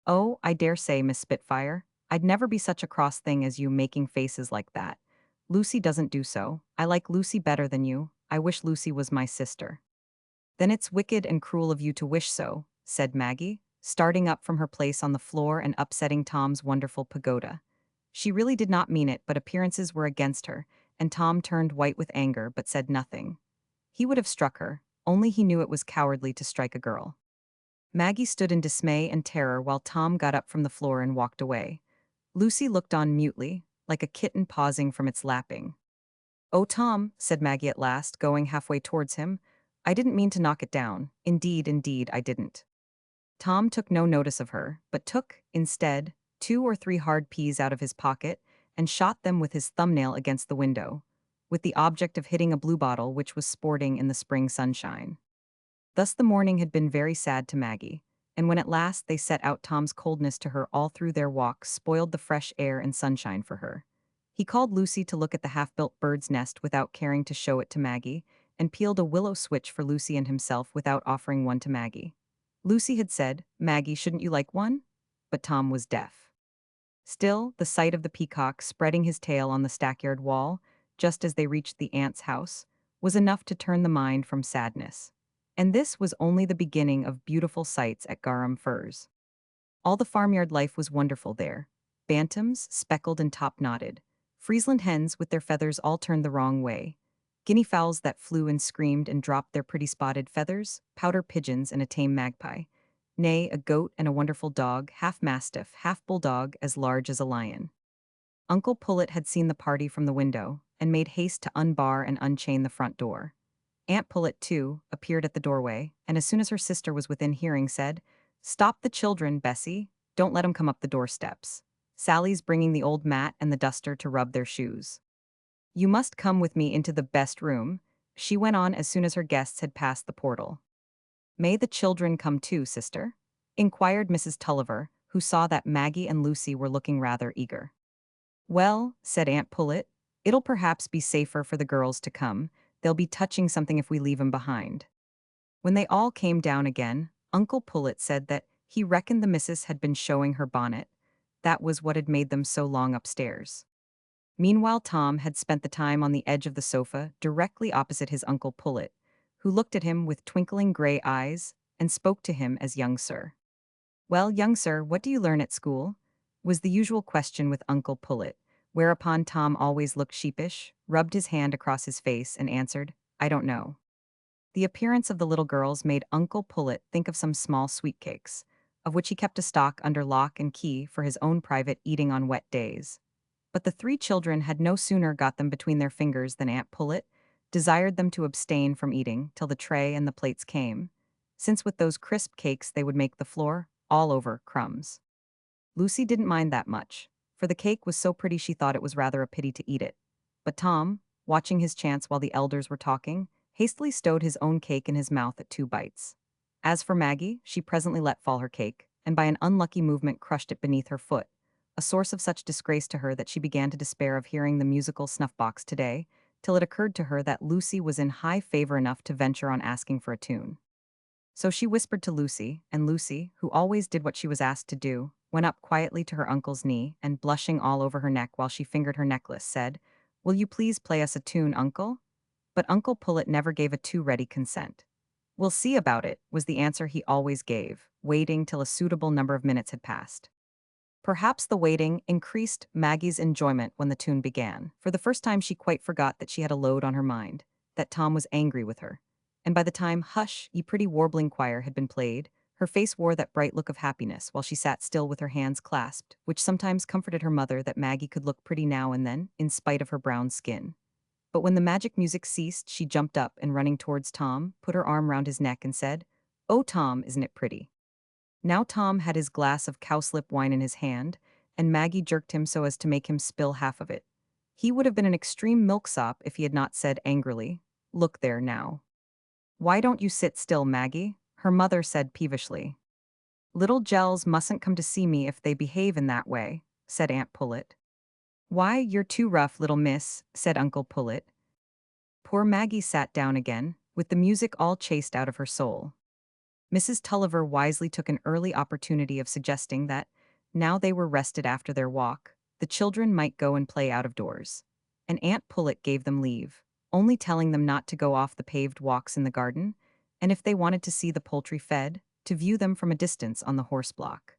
Oh, I dare say, Miss Spitfire, I'd never be such a cross thing as you making faces like that. Lucy doesn't do so. I like Lucy better than you. I wish Lucy was my sister. Then it's wicked and cruel of you to wish so, said Maggie, starting up from her place on the floor and upsetting Tom's wonderful pagoda. She really did not mean it, but appearances were against her, and Tom turned white with anger but said nothing. He would have struck her, only he knew it was cowardly to strike a girl. Maggie stood in dismay and terror while Tom got up from the floor and walked away. Lucy looked on mutely, like a kitten pausing from its lapping. Oh, Tom, said Maggie at last, going halfway towards him, I didn't mean to knock it down. Indeed, I didn't. Tom took no notice of her, but took, instead, 2 or 3 hard peas out of his pocket and shot them with his thumbnail against the window, with the object of hitting a bluebottle which was sporting in the spring sunshine. Thus the morning had been very sad to Maggie, and when at last they set out, Tom's coldness to her all through their walk spoiled the fresh air and sunshine for her. He called Lucy to look at the half-built bird's nest without caring to show it to Maggie, and peeled a willow switch for Lucy and himself without offering one to Maggie. Lucy had said, Maggie, shouldn't you like one? But Tom was deaf. Still, the sight of the peacock spreading his tail on the stackyard wall, just as they reached the aunt's house, was enough to turn the mind from sadness. And this was only the beginning of beautiful sights at Garum Firs. All the farmyard life was wonderful there. Bantams, speckled and top-knotted. Friesland hens with their feathers all turned the wrong way. Guinea fowls that flew and screamed and dropped their pretty spotted feathers, pouter pigeons and a tame magpie. nay, a goat and a wonderful dog, half mastiff, half bulldog, as large as a lion. Uncle Pullet had seen the party from the window, and made haste to unbar and unchain the front door. Aunt Pullet, too, appeared at the doorway, and as soon as her sister was within hearing said, "Stop the children, Bessie. Don't let 'em come up the doorsteps. Sally's bringing the old mat and the duster to rub their shoes. You must come with me into the best room," she went on as soon as her guests had passed the portal. "May the children come too, sister?" inquired Mrs. Tulliver, who saw that Maggie and Lucy were looking rather eager. "Well," said Aunt Pullet, "it'll perhaps be safer for the girls to come. They'll be touching something if we leave 'em behind." When they all came down again, Uncle Pullet said that he reckoned the missus had been showing her bonnet. That was what had made them so long upstairs. Meanwhile, Tom had spent the time on the edge of the sofa directly opposite his Uncle Pullet, who looked at him with twinkling gray eyes and spoke to him as young sir. "Well, young sir, what do you learn at school?" was the usual question with Uncle Pullet, whereupon Tom always looked sheepish, rubbed his hand across his face, and answered, "I don't know." The appearance of the little girls made Uncle Pullet think of some small sweet cakes, of which he kept a stock under lock and key for his own private eating on wet days. But the three children had no sooner got them between their fingers than Aunt Pullet desired them to abstain from eating till the tray and the plates came, since with those crisp cakes they would make the floor all over crumbs. Lucy didn't mind that much, for the cake was so pretty she thought it was rather a pity to eat it. But Tom, watching his chance while the elders were talking, hastily stowed his own cake in his mouth at 2 bites. As for Maggie, she presently let fall her cake, and by an unlucky movement crushed it beneath her foot, a source of such disgrace to her that she began to despair of hearing the musical snuff-box today, till it occurred to her that Lucy was in high favor enough to venture on asking for a tune. So she whispered to Lucy, and Lucy, who always did what she was asked to do, went up quietly to her uncle's knee, and blushing all over her neck while she fingered her necklace, said, "Will you please play us a tune, uncle?" But Uncle Pullet never gave a too ready consent. "We'll see about it," was the answer he always gave, waiting till a suitable number of minutes had passed. Perhaps the waiting increased Maggie's enjoyment when the tune began. For the first time she quite forgot that she had a load on her mind, that Tom was angry with her. And by the time "Hush, ye pretty warbling choir" had been played, her face wore that bright look of happiness while she sat still with her hands clasped, which sometimes comforted her mother that Maggie could look pretty now and then, in spite of her brown skin. But when the magic music ceased, she jumped up and running towards Tom, put her arm round his neck and said, "Oh, Tom, isn't it pretty?" Now Tom had his glass of cowslip wine in his hand, and Maggie jerked him so as to make him spill half of it. He would have been an extreme milksop if he had not said angrily, "Look there now." "Why don't you sit still, Maggie?" her mother said peevishly. "Little gels mustn't come to see me if they behave in that way," said Aunt Pullet. "Why, you're too rough, little miss," said Uncle Pullet. Poor Maggie sat down again, with the music all chased out of her soul. Mrs. Tulliver wisely took an early opportunity of suggesting that, now they were rested after their walk, the children might go and play out of doors. And Aunt Pullet gave them leave, only telling them not to go off the paved walks in the garden, and if they wanted to see the poultry fed, to view them from a distance on the horse block.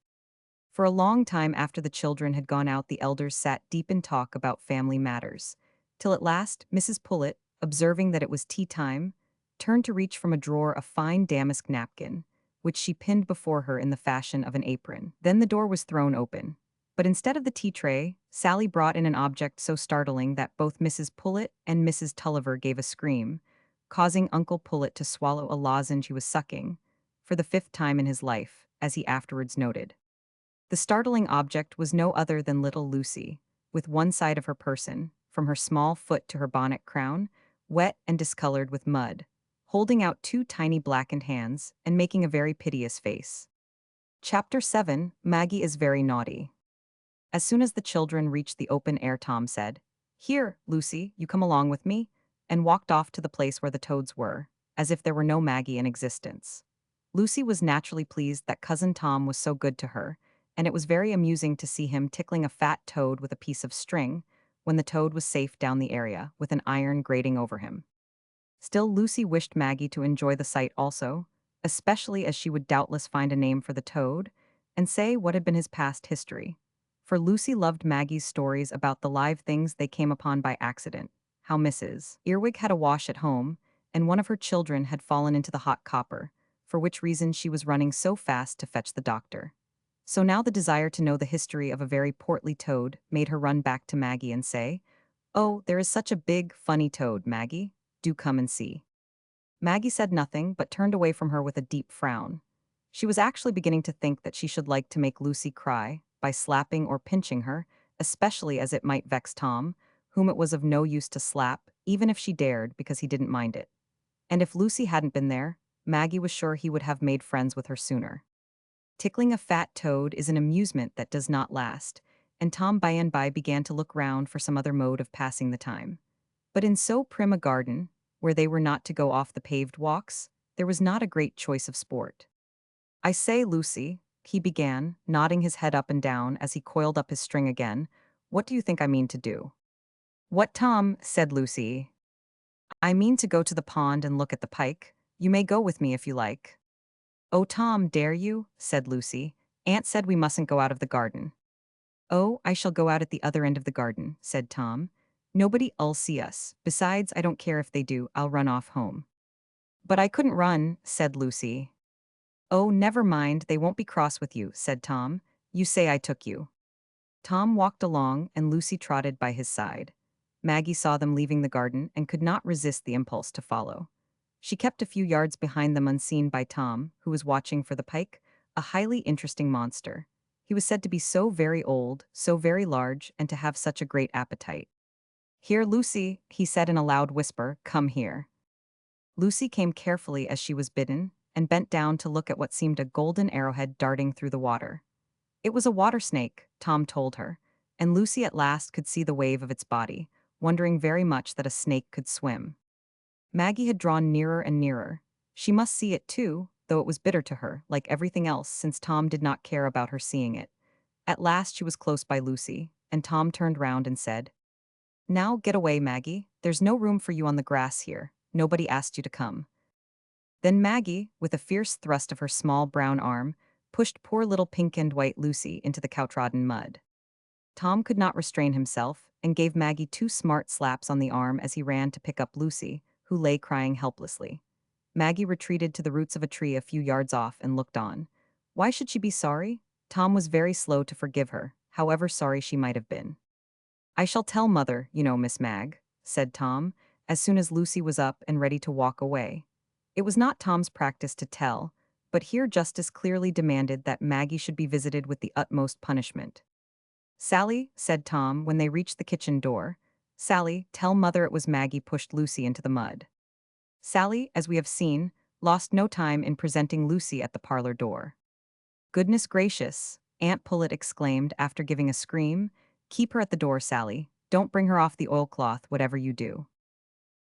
For a long time after the children had gone out, the elders sat deep in talk about family matters, till at last Mrs. Pullet, observing that it was tea time, turned to reach from a drawer a fine damask napkin, which she pinned before her in the fashion of an apron. Then the door was thrown open. But instead of the tea tray, Sally brought in an object so startling that both Mrs. Pullet and Mrs. Tulliver gave a scream, causing Uncle Pullet to swallow a lozenge he was sucking, for the 5th time in his life, as he afterwards noted. The startling object was no other than little Lucy, with one side of her person, from her small foot to her bonnet crown, wet and discolored with mud, holding out 2 tiny blackened hands and making a very piteous face. Chapter 7: Maggie is Very Naughty. As soon as the children reached the open air, Tom said, "Here, Lucy, you come along with me," and walked off to the place where the toads were, as if there were no Maggie in existence. Lucy was naturally pleased that Cousin Tom was so good to her, and it was very amusing to see him tickling a fat toad with a piece of string, when the toad was safe down the area, with an iron grating over him. Still, Lucy wished Maggie to enjoy the sight also, especially as she would doubtless find a name for the toad, and say what had been his past history. For Lucy loved Maggie's stories about the live things they came upon by accident, how Mrs. Earwig had a wash at home, and one of her children had fallen into the hot copper, for which reason she was running so fast to fetch the doctor. So now the desire to know the history of a very portly toad made her run back to Maggie and say, "Oh, there is such a big, funny toad, Maggie. Do come and see." Maggie said nothing but turned away from her with a deep frown. She was actually beginning to think that she should like to make Lucy cry by slapping or pinching her, especially as it might vex Tom, whom it was of no use to slap, even if she dared, because he didn't mind it. And if Lucy hadn't been there, Maggie was sure he would have made friends with her sooner. Tickling a fat toad is an amusement that does not last, and Tom by and by began to look round for some other mode of passing the time. But in so prim a garden, where they were not to go off the paved walks, there was not a great choice of sport. "I say, Lucy," he began, nodding his head up and down as he coiled up his string again, "what do you think I mean to do?" "What, Tom?" said Lucy. "I mean to go to the pond and look at the pike. You may go with me if you like." "Oh, Tom, dare you?" said Lucy. "Aunt said we mustn't go out of the garden." "Oh, I shall go out at the other end of the garden," said Tom. "Nobody'll see us. Besides, I don't care if they do, I'll run off home." "But I couldn't run," said Lucy. "Oh, never mind, they won't be cross with you," said Tom. "You say I took you." Tom walked along, and Lucy trotted by his side. Maggie saw them leaving the garden and could not resist the impulse to follow. She kept a few yards behind them unseen by Tom, who was watching for the pike, a highly interesting monster. He was said to be so very old, so very large, and to have such a great appetite. "Here, Lucy," he said in a loud whisper, "come here." Lucy came carefully as she was bidden, and bent down to look at what seemed a golden arrowhead darting through the water. It was a water snake, Tom told her, and Lucy at last could see the wave of its body, wondering very much that a snake could swim. Maggie had drawn nearer and nearer. She must see it too, though it was bitter to her, like everything else, since Tom did not care about her seeing it. At last she was close by Lucy, and Tom turned round and said, "Now get away, Maggie. There's no room for you on the grass here. Nobody asked you to come." Then Maggie, with a fierce thrust of her small brown arm, pushed poor little pink and white Lucy into the couch-rodden mud. Tom could not restrain himself, and gave Maggie 2 smart slaps on the arm as he ran to pick up Lucy, who lay crying helplessly. Maggie retreated to the roots of a tree a few yards off and looked on. Why should she be sorry? Tom was very slow to forgive her, however sorry she might have been. "I shall tell Mother, you know, Miss Mag," said Tom, as soon as Lucy was up and ready to walk away. It was not Tom's practice to tell, but here justice clearly demanded that Maggie should be visited with the utmost punishment. "Sally," said Tom when they reached the kitchen door, "Sally, tell Mother it was Maggie pushed Lucy into the mud." Sally, as we have seen, lost no time in presenting Lucy at the parlor door. "Goodness gracious," Aunt Pullet exclaimed after giving a scream. "Keep her at the door, Sally. Don't bring her off the oilcloth, whatever you do."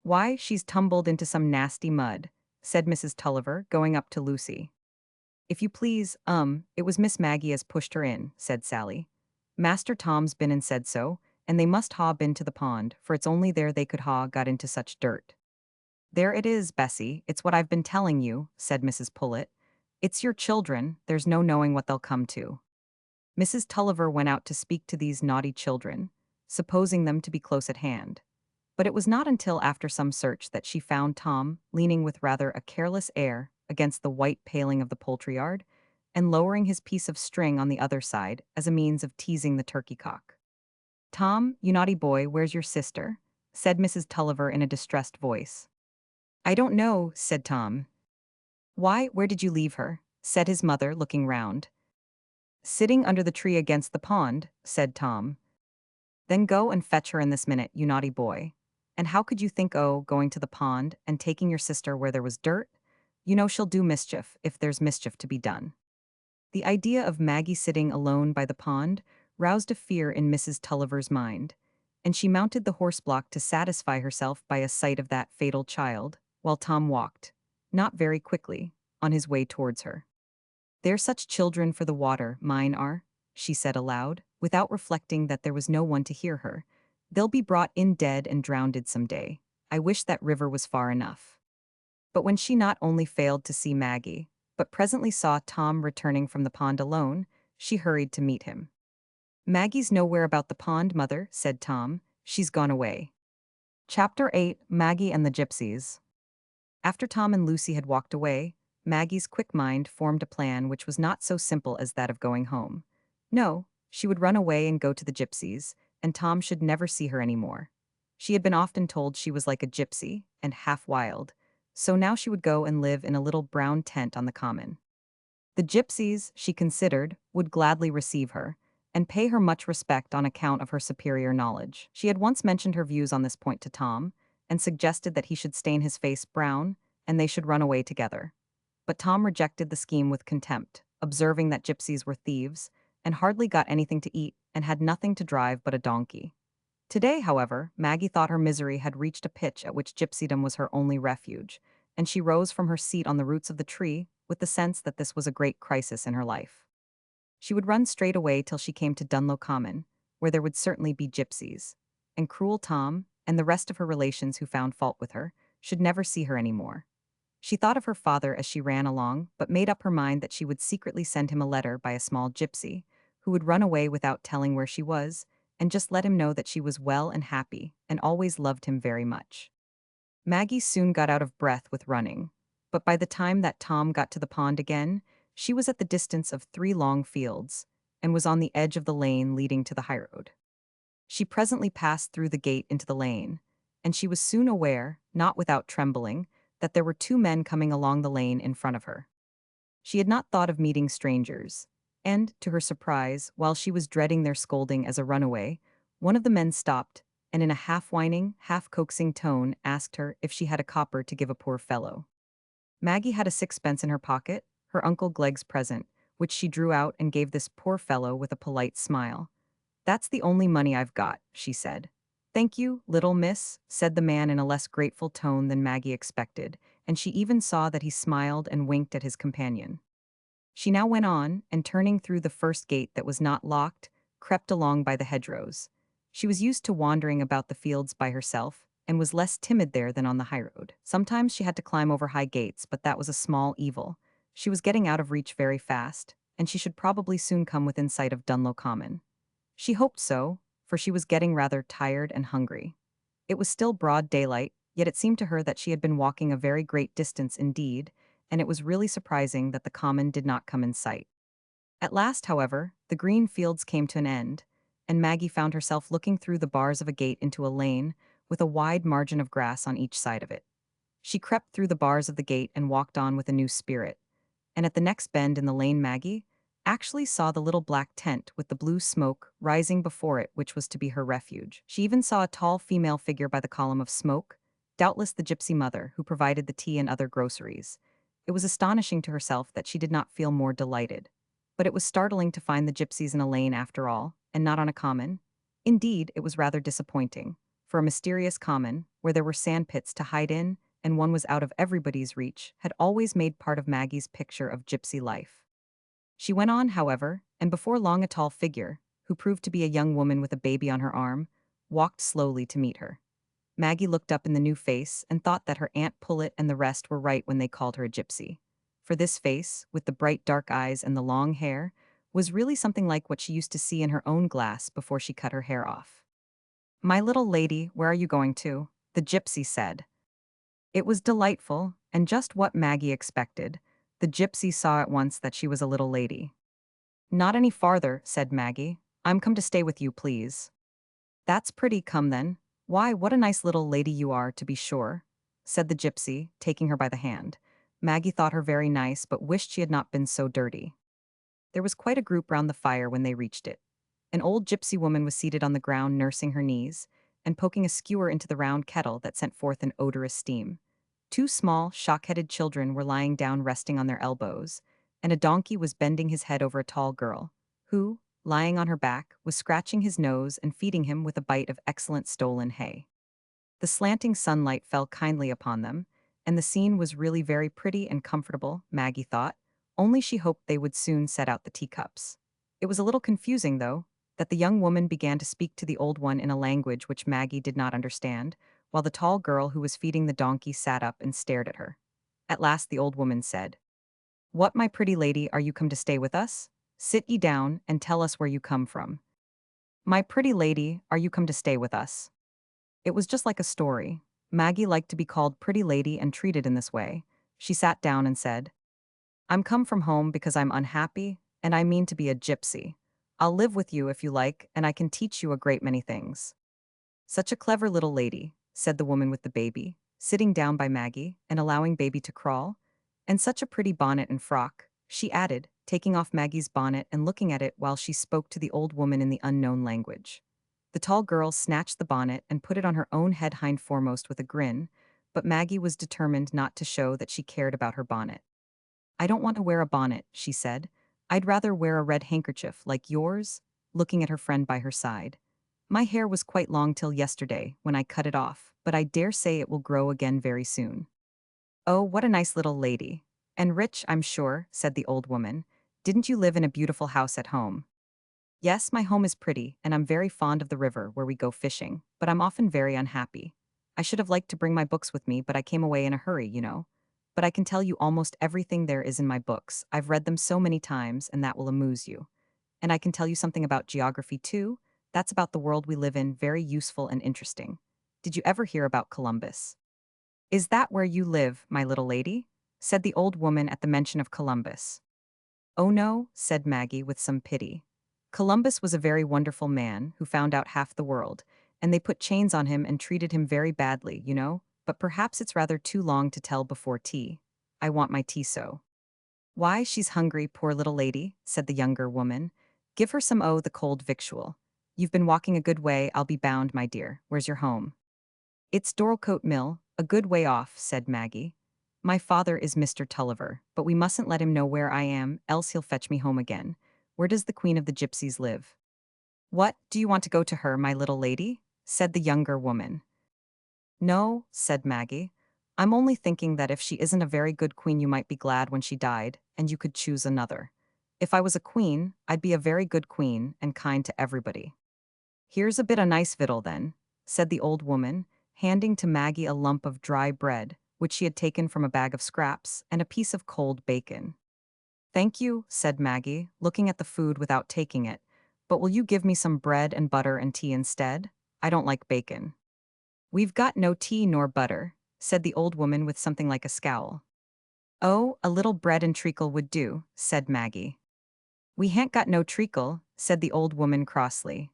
"Why, she's tumbled into some nasty mud," said Mrs. Tulliver, going up to Lucy. "If you please, it was Miss Maggie as pushed her in," said Sally. "Master Tom's been and said so, and they must ha' been to the pond, for it's only there they could ha' got into such dirt." "There it is, Bessie, it's what I've been telling you," said Mrs. Pullet. "It's your children, there's no knowing what they'll come to." Mrs. Tulliver went out to speak to these naughty children, supposing them to be close at hand. But it was not until after some search that she found Tom leaning with rather a careless air against the white paling of the poultry yard, and lowering his piece of string on the other side as a means of teasing the turkey cock. "Tom, you naughty boy, where's your sister?" said Mrs. Tulliver in a distressed voice. "I don't know," said Tom. "Why, where did you leave her?" said his mother, looking round. "Sitting under the tree against the pond," said Tom. "Then go and fetch her in this minute, you naughty boy. And how could you think o' going to the pond and taking your sister where there was dirt? You know she'll do mischief if there's mischief to be done." The idea of Maggie sitting alone by the pond roused a fear in Mrs. Tulliver's mind, and she mounted the horse block to satisfy herself by a sight of that fatal child, while Tom walked, not very quickly, on his way towards her. "They're such children for the water, mine are," she said aloud, without reflecting that there was no one to hear her. "They'll be brought in dead and drowned some day. I wish that river was far enough." But when she not only failed to see Maggie, but presently saw Tom returning from the pond alone, she hurried to meet him. "Maggie's nowhere about the pond, Mother," said Tom. "She's gone away." Chapter 8: Maggie and the Gypsies. After Tom and Lucy had walked away, Maggie's quick mind formed a plan which was not so simple as that of going home. No, she would run away and go to the gypsies, and Tom should never see her anymore. She had been often told she was like a gypsy, and half wild, so now she would go and live in a little brown tent on the common. The gypsies, she considered, would gladly receive her, and pay her much respect on account of her superior knowledge. She had once mentioned her views on this point to Tom, and suggested that he should stain his face brown, and they should run away together. But Tom rejected the scheme with contempt, observing that gypsies were thieves, and hardly got anything to eat, and had nothing to drive but a donkey. Today, however, Maggie thought her misery had reached a pitch at which gypsydom was her only refuge, and she rose from her seat on the roots of the tree with the sense that this was a great crisis in her life. She would run straight away till she came to Dunlow Common, where there would certainly be gypsies, and cruel Tom, and the rest of her relations who found fault with her, should never see her any more. She thought of her father as she ran along, but made up her mind that she would secretly send him a letter by a small gypsy, who would run away without telling where she was, and just let him know that she was well and happy, and always loved him very much. Maggie soon got out of breath with running, but by the time that Tom got to the pond again, she was at the distance of 3 long fields, and was on the edge of the lane leading to the highroad. She presently passed through the gate into the lane, and she was soon aware, not without trembling, that there were 2 men coming along the lane in front of her. She had not thought of meeting strangers, and, to her surprise, while she was dreading their scolding as a runaway, one of the men stopped, and in a half-whining, half-coaxing tone asked her if she had a copper to give a poor fellow. Maggie had a sixpence in her pocket, her Uncle Glegg's present, which she drew out and gave this poor fellow with a polite smile. "That's the only money I've got," she said. "Thank you, little miss," said the man in a less grateful tone than Maggie expected, and she even saw that he smiled and winked at his companion. She now went on, and turning through the first gate that was not locked, crept along by the hedgerows. She was used to wandering about the fields by herself, and was less timid there than on the highroad. Sometimes she had to climb over high gates, but that was a small evil. She was getting out of reach very fast, and she should probably soon come within sight of Dunlow Common. She hoped so, for she was getting rather tired and hungry. It was still broad daylight, yet it seemed to her that she had been walking a very great distance indeed, and it was really surprising that the common did not come in sight. At last, however, the green fields came to an end, and Maggie found herself looking through the bars of a gate into a lane, with a wide margin of grass on each side of it. She crept through the bars of the gate and walked on with a new spirit, and at the next bend in the lane Maggie actually saw the little black tent with the blue smoke rising before it which was to be her refuge. She even saw a tall female figure by the column of smoke, doubtless the gypsy mother who provided the tea and other groceries. It was astonishing to herself that she did not feel more delighted. But it was startling to find the gypsies in a lane after all, and not on a common. Indeed, it was rather disappointing, for a mysterious common, where there were sand pits to hide in, and one was out of everybody's reach, had always made part of Maggie's picture of gypsy life. She went on, however, and before long a tall figure, who proved to be a young woman with a baby on her arm, walked slowly to meet her. Maggie looked up in the new face and thought that her Aunt Pullet and the rest were right when they called her a gypsy. For this face, with the bright dark eyes and the long hair, was really something like what she used to see in her own glass before she cut her hair off. "My little lady, where are you going to?" the gypsy said. It was delightful, and just what Maggie expected. The gypsy saw at once that she was a little lady. "Not any farther," said Maggie. "I'm come to stay with you, please." "That's pretty, come then. Why, what a nice little lady you are, to be sure," said the gypsy, taking her by the hand. Maggie thought her very nice, but wished she had not been so dirty. There was quite a group round the fire when they reached it. An old gypsy woman was seated on the ground nursing her knees, and poking a skewer into the round kettle that sent forth an odorous steam. 2 small, shock-headed children were lying down resting on their elbows, and a donkey was bending his head over a tall girl, who, lying on her back, was scratching his nose and feeding him with a bite of excellent stolen hay. The slanting sunlight fell kindly upon them, and the scene was really very pretty and comfortable, Maggie thought, only she hoped they would soon set out the teacups. It was a little confusing, though, that the young woman began to speak to the old one in a language which Maggie did not understand, while the tall girl who was feeding the donkey sat up and stared at her. At last the old woman said, "What, my pretty lady, are you come to stay with us? Sit ye down, and tell us where you come from." "My pretty lady, are you come to stay with us?" It was just like a story. Maggie liked to be called pretty lady and treated in this way. She sat down and said, I'm come from home because I'm unhappy, and I mean to be a gypsy. I'll live with you if you like, and I can teach you a great many things." "Such a clever little lady," said the woman with the baby, sitting down by Maggie and allowing baby to crawl. "And such a pretty bonnet and frock," she added, taking off Maggie's bonnet and looking at it while she spoke to the old woman in the unknown language. The tall girl snatched the bonnet and put it on her own head hind foremost with a grin, but Maggie was determined not to show that she cared about her bonnet. "I don't want to wear a bonnet," she said. "I'd rather wear a red handkerchief like yours," looking at her friend by her side. "My hair was quite long till yesterday, when I cut it off, but I dare say it will grow again very soon." "Oh, what a nice little lady. And rich, I'm sure," said the old woman. "Didn't you live in a beautiful house at home?" "Yes, my home is pretty, and I'm very fond of the river where we go fishing, but I'm often very unhappy. I should have liked to bring my books with me, but I came away in a hurry, you know. But I can tell you almost everything there is in my books. I've read them so many times, and that will amuse you. And I can tell you something about geography, too. That's about the world we live in, very useful and interesting. Did you ever hear about Columbus?" "Is that where you live, my little lady?" said the old woman at the mention of Columbus. "Oh no," said Maggie with some pity. "Columbus was a very wonderful man who found out half the world, and they put chains on him and treated him very badly, you know, but perhaps it's rather too long to tell before tea. I want my tea so." "Why, she's hungry, poor little lady," said the younger woman. "Give her some o' the cold victual. You've been walking a good way, I'll be bound, my dear. Where's your home?" "It's Dorlcote Mill, a good way off," said Maggie. "My father is Mr. Tulliver, but we mustn't let him know where I am, else he'll fetch me home again. Where does the Queen of the Gypsies live?" "What, do you want to go to her, my little lady?" said the younger woman. "No," said Maggie. "I'm only thinking that if she isn't a very good queen you might be glad when she died, and you could choose another. If I was a queen, I'd be a very good queen and kind to everybody." "Here's a bit of nice victual then," said the old woman, handing to Maggie a lump of dry bread, which she had taken from a bag of scraps, and a piece of cold bacon. "Thank you," said Maggie, looking at the food without taking it, "but will you give me some bread and butter and tea instead? I don't like bacon." "We've got no tea nor butter," said the old woman with something like a scowl. "Oh, a little bread and treacle would do," said Maggie. "We han't got no treacle," said the old woman crossly.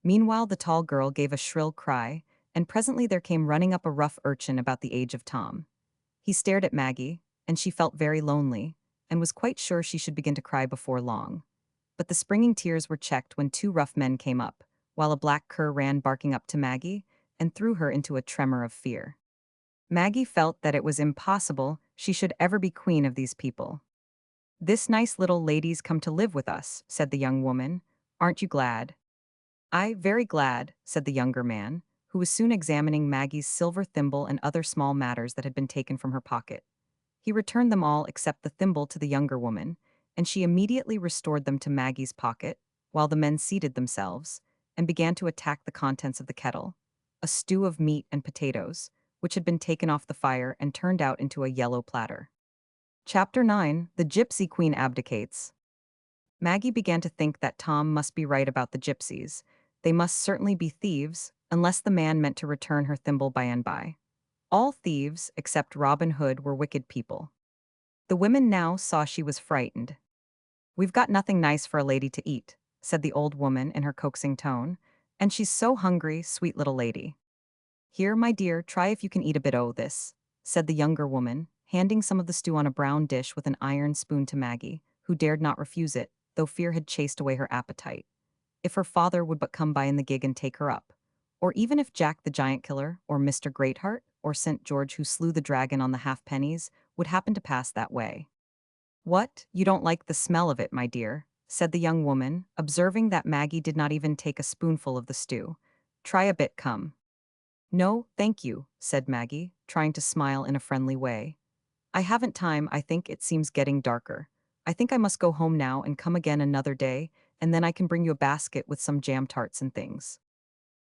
Meanwhile the tall girl gave a shrill cry, and presently there came running up a rough urchin about the age of Tom. He stared at Maggie, and she felt very lonely, and was quite sure she should begin to cry before long. But the springing tears were checked when two rough men came up, while a black cur ran barking up to Maggie, and threw her into a tremor of fear. Maggie felt that it was impossible she should ever be queen of these people. "This nice little lady's come to live with us," said the young woman. "Aren't you glad?" "I, very glad," said the younger man, who was soon examining Maggie's silver thimble and other small matters that had been taken from her pocket. He returned them all except the thimble to the younger woman, and she immediately restored them to Maggie's pocket, while the men seated themselves, and began to attack the contents of the kettle, a stew of meat and potatoes, which had been taken off the fire and turned out into a yellow platter. Chapter 9: The Gypsy Queen Abdicates. Maggie began to think that Tom must be right about the gypsies. They must certainly be thieves, unless the man meant to return her thimble by and by. All thieves, except Robin Hood, were wicked people. The women now saw she was frightened. "We've got nothing nice for a lady to eat," said the old woman in her coaxing tone, "and she's so hungry, sweet little lady." "Here, my dear, try if you can eat a bit o' this," said the younger woman, handing some of the stew on a brown dish with an iron spoon to Maggie, who dared not refuse it, though fear had chased away her appetite. If her father would but come by in the gig and take her up. Or even if Jack the Giant Killer, or Mr. Greatheart, or St. George who slew the dragon on the halfpennies, would happen to pass that way. "What, you don't like the smell of it, my dear?" said the young woman, observing that Maggie did not even take a spoonful of the stew. "Try a bit, come." "No, thank you," said Maggie, trying to smile in a friendly way. "I haven't time, I think it seems getting darker. I think I must go home now and come again another day, and then I can bring you a basket with some jam tarts and things."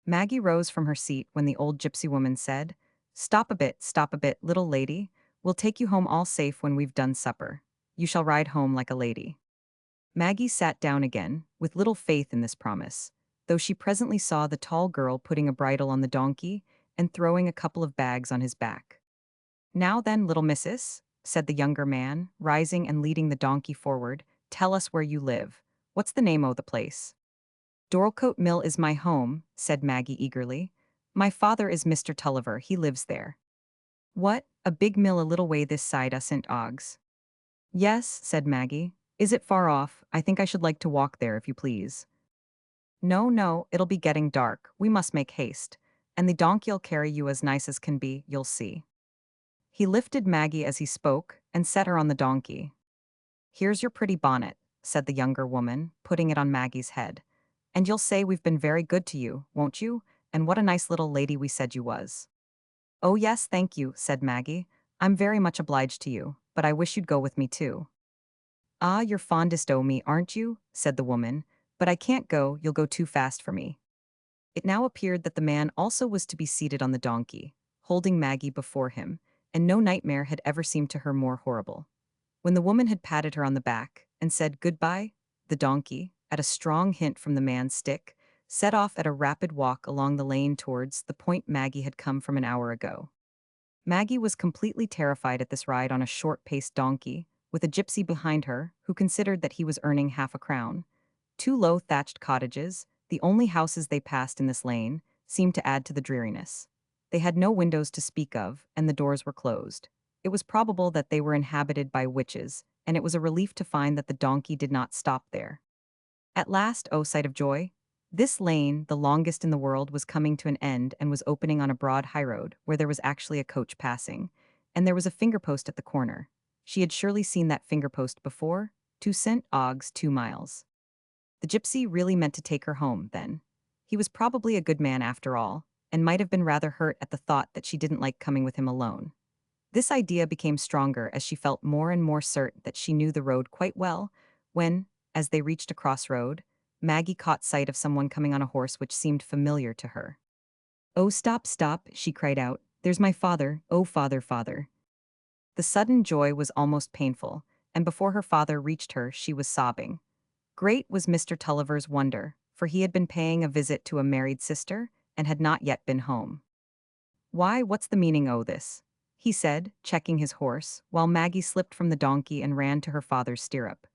Maggie rose from her seat when the old gypsy woman said, stop a bit, little lady. We'll take you home all safe when we've done supper. You shall ride home like a lady." Maggie sat down again, with little faith in this promise, though she presently saw the tall girl putting a bridle on the donkey and throwing a couple of bags on his back. "Now then, little missus," said the younger man, rising and leading the donkey forward. Tell us where you live. What's the name o' the place? Dorlcote Mill is my home, said Maggie eagerly. My father is Mr. Tulliver, he lives there. What, a big mill a little way this side o' St. Ogg's? Yes, said Maggie. Is it far off? I think I should like to walk there, if you please. No, no, it'll be getting dark. We must make haste. And the donkey'll carry you as nice as can be, you'll see. He lifted Maggie as he spoke and set her on the donkey. Here's your pretty bonnet, said the younger woman, putting it on Maggie's head. And you'll say we've been very good to you, won't you? And what a nice little lady we said you was. Oh yes, thank you, said Maggie. I'm very much obliged to you, but I wish you'd go with me too. Ah, you're fondest o' me, aren't you? Said the woman. But I can't go, you'll go too fast for me. It now appeared that the man also was to be seated on the donkey, holding Maggie before him, and no nightmare had ever seemed to her more horrible. When the woman had patted her on the back and said goodbye, the donkey, at a strong hint from the man's stick, set off at a rapid walk along the lane towards the point Maggie had come from an hour ago. Maggie was completely terrified at this ride on a short-paced donkey, with a gypsy behind her who considered that he was earning half a crown. Two low thatched cottages, the only houses they passed in this lane, seemed to add to the dreariness. They had no windows to speak of, and the doors were closed. It was probable that they were inhabited by witches, and it was a relief to find that the donkey did not stop there. At last, oh sight of joy! This lane, the longest in the world, was coming to an end and was opening on a broad highroad where there was actually a coach passing, and there was a finger-post at the corner. She had surely seen that finger-post before. To St. Ogg's 2 miles. The gypsy really meant to take her home, then. He was probably a good man after all, and might have been rather hurt at the thought that she didn't like coming with him alone. This idea became stronger as she felt more and more certain that she knew the road quite well, when, as they reached a crossroad, Maggie caught sight of someone coming on a horse which seemed familiar to her. "Oh, stop, stop," she cried out. "There's my father, oh father, father." The sudden joy was almost painful, and before her father reached her she was sobbing. Great was Mr. Tulliver's wonder, for he had been paying a visit to a married sister, and had not yet been home. "Why, what's the meaning o' this?" he said, checking his horse, while Maggie slipped from the donkey and ran to her father's stirrup.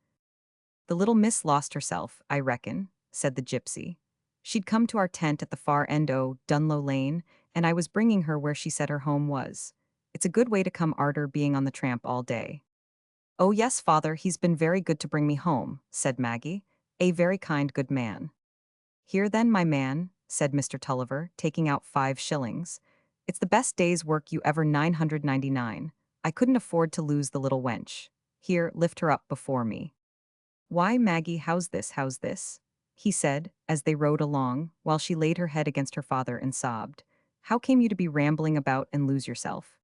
"The little miss lost herself, I reckon," said the gypsy. "She'd come to our tent at the far end o' Dunlow Lane, and I was bringing her where she said her home was. It's a good way to come arter being on the tramp all day." "Oh yes, father, he's been very good to bring me home," said Maggie. "A very kind good man." "Here then, my man," said Mr. Tulliver, taking out 5 shillings. "It's the best day's work you ever 999. I couldn't afford to lose the little wench. Here, lift her up before me." "Why, Maggie, how's this, how's this?" he said, as they rode along, while she laid her head against her father and sobbed. "How came you to be rambling about and lose yourself?"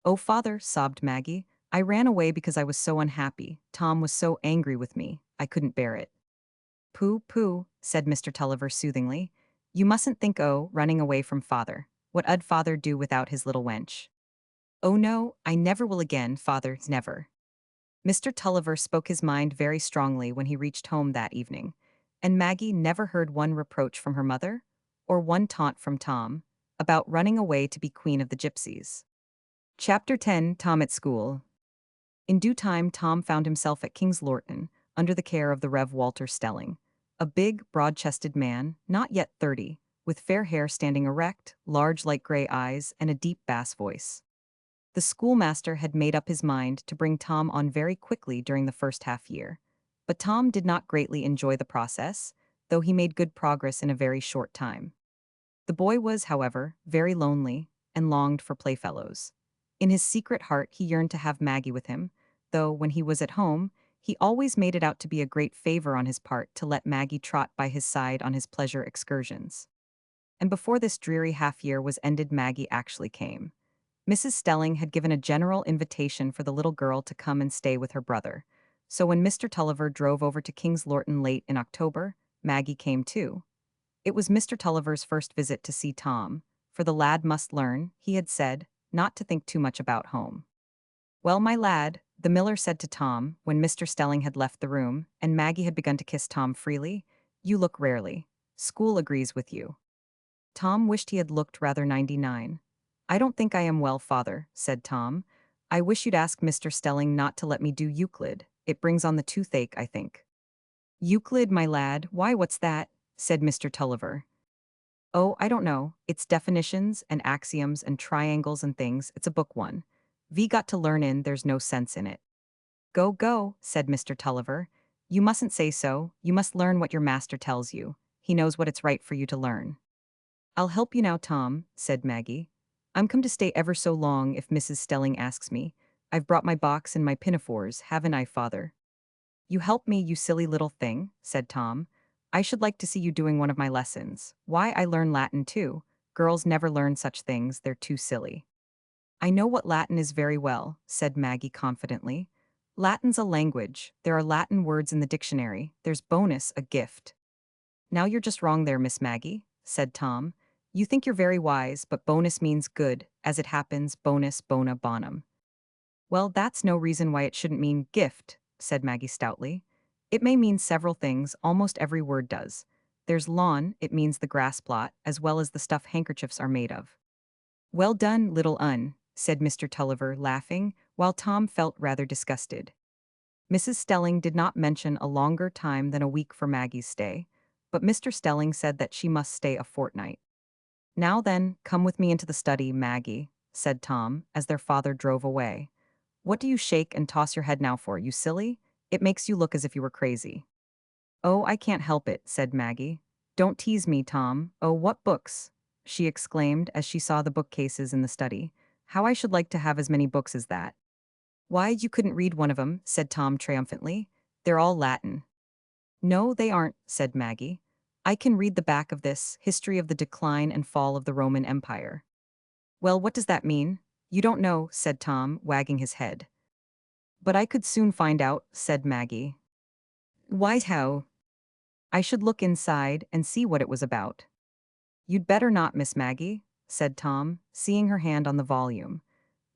"Oh, father," sobbed Maggie, "I ran away because I was so unhappy. Tom was so angry with me. I couldn't bear it." "Pooh, pooh," said Mr. Tulliver soothingly. "You mustn't think o' running away from father. What 'ud father do without his little wench?" "Oh no, I never will again, father, never." Mr. Tulliver spoke his mind very strongly when he reached home that evening, and Maggie never heard one reproach from her mother, or one taunt from Tom, about running away to be queen of the gypsies. Chapter 10, Tom at School. In due time Tom found himself at King's Lorton, under the care of the Rev. Walter Stelling, a big, broad-chested man, not yet 30, with fair hair standing erect, large light gray eyes, and a deep bass voice. The schoolmaster had made up his mind to bring Tom on very quickly during the first half-year. But Tom did not greatly enjoy the process, though he made good progress in a very short time. The boy was, however, very lonely, and longed for playfellows. In his secret heart he yearned to have Maggie with him, though, when he was at home, he always made it out to be a great favor on his part to let Maggie trot by his side on his pleasure excursions. And before this dreary half-year was ended Maggie actually came. Mrs. Stelling had given a general invitation for the little girl to come and stay with her brother, so when Mr. Tulliver drove over to King's Lorton late in October, Maggie came too. It was Mr. Tulliver's first visit to see Tom, for the lad must learn, he had said, not to think too much about home. "Well, my lad," the miller said to Tom, when Mr. Stelling had left the room, and Maggie had begun to kiss Tom freely, "you look rarely. School agrees with you." Tom wished he had looked rather 99. "I don't think I am well, father," said Tom. I wish you'd ask Mr. Stelling not to let me do Euclid. It brings on the toothache, I think. Euclid, my lad, why what's that? Said Mr. Tulliver. Oh, I don't know. It's definitions and axioms and triangles and things. It's a book one. V got to learn in, there's no sense in it. Go, go, said Mr. Tulliver. You mustn't say so. You must learn what your master tells you. He knows what it's right for you to learn. I'll help you now, Tom, said Maggie. I'm come to stay ever so long if Mrs. Stelling asks me. I've brought my box and my pinafores, haven't I, father? You help me, you silly little thing, said Tom. I should like to see you doing one of my lessons. Why, I learn Latin too. Girls never learn such things, they're too silly. I know what Latin is very well, said Maggie confidently. Latin's a language. There are Latin words in the dictionary. There's bonus, a gift. Now you're just wrong there, Miss Maggie, said Tom. You think you're very wise, but bonus means good. As it happens, bonus, bona, bonum. Well, that's no reason why it shouldn't mean gift, said Maggie stoutly. It may mean several things, almost every word does. There's lawn, it means the grass plot, as well as the stuff handkerchiefs are made of. Well done, little un, said Mr. Tulliver, laughing, while Tom felt rather disgusted. Mrs. Stelling did not mention a longer time than a week for Maggie's stay, but Mr. Stelling said that she must stay a fortnight. Now then, come with me into the study, Maggie, said Tom, as their father drove away. What do you shake and toss your head now for, you silly? It makes you look as if you were crazy. Oh, I can't help it, said Maggie. Don't tease me, Tom. Oh, what books? She exclaimed as she saw the bookcases in the study. How I should like to have as many books as that. Why, you couldn't read one of 'em, said Tom triumphantly. They're all Latin. No, they aren't, said Maggie. I can read the back of this, History of the Decline and Fall of the Roman Empire. Well, what does that mean? You don't know, said Tom, wagging his head. But I could soon find out, said Maggie. Why, how? I should look inside and see what it was about. You'd better not, Miss Maggie, said Tom, seeing her hand on the volume.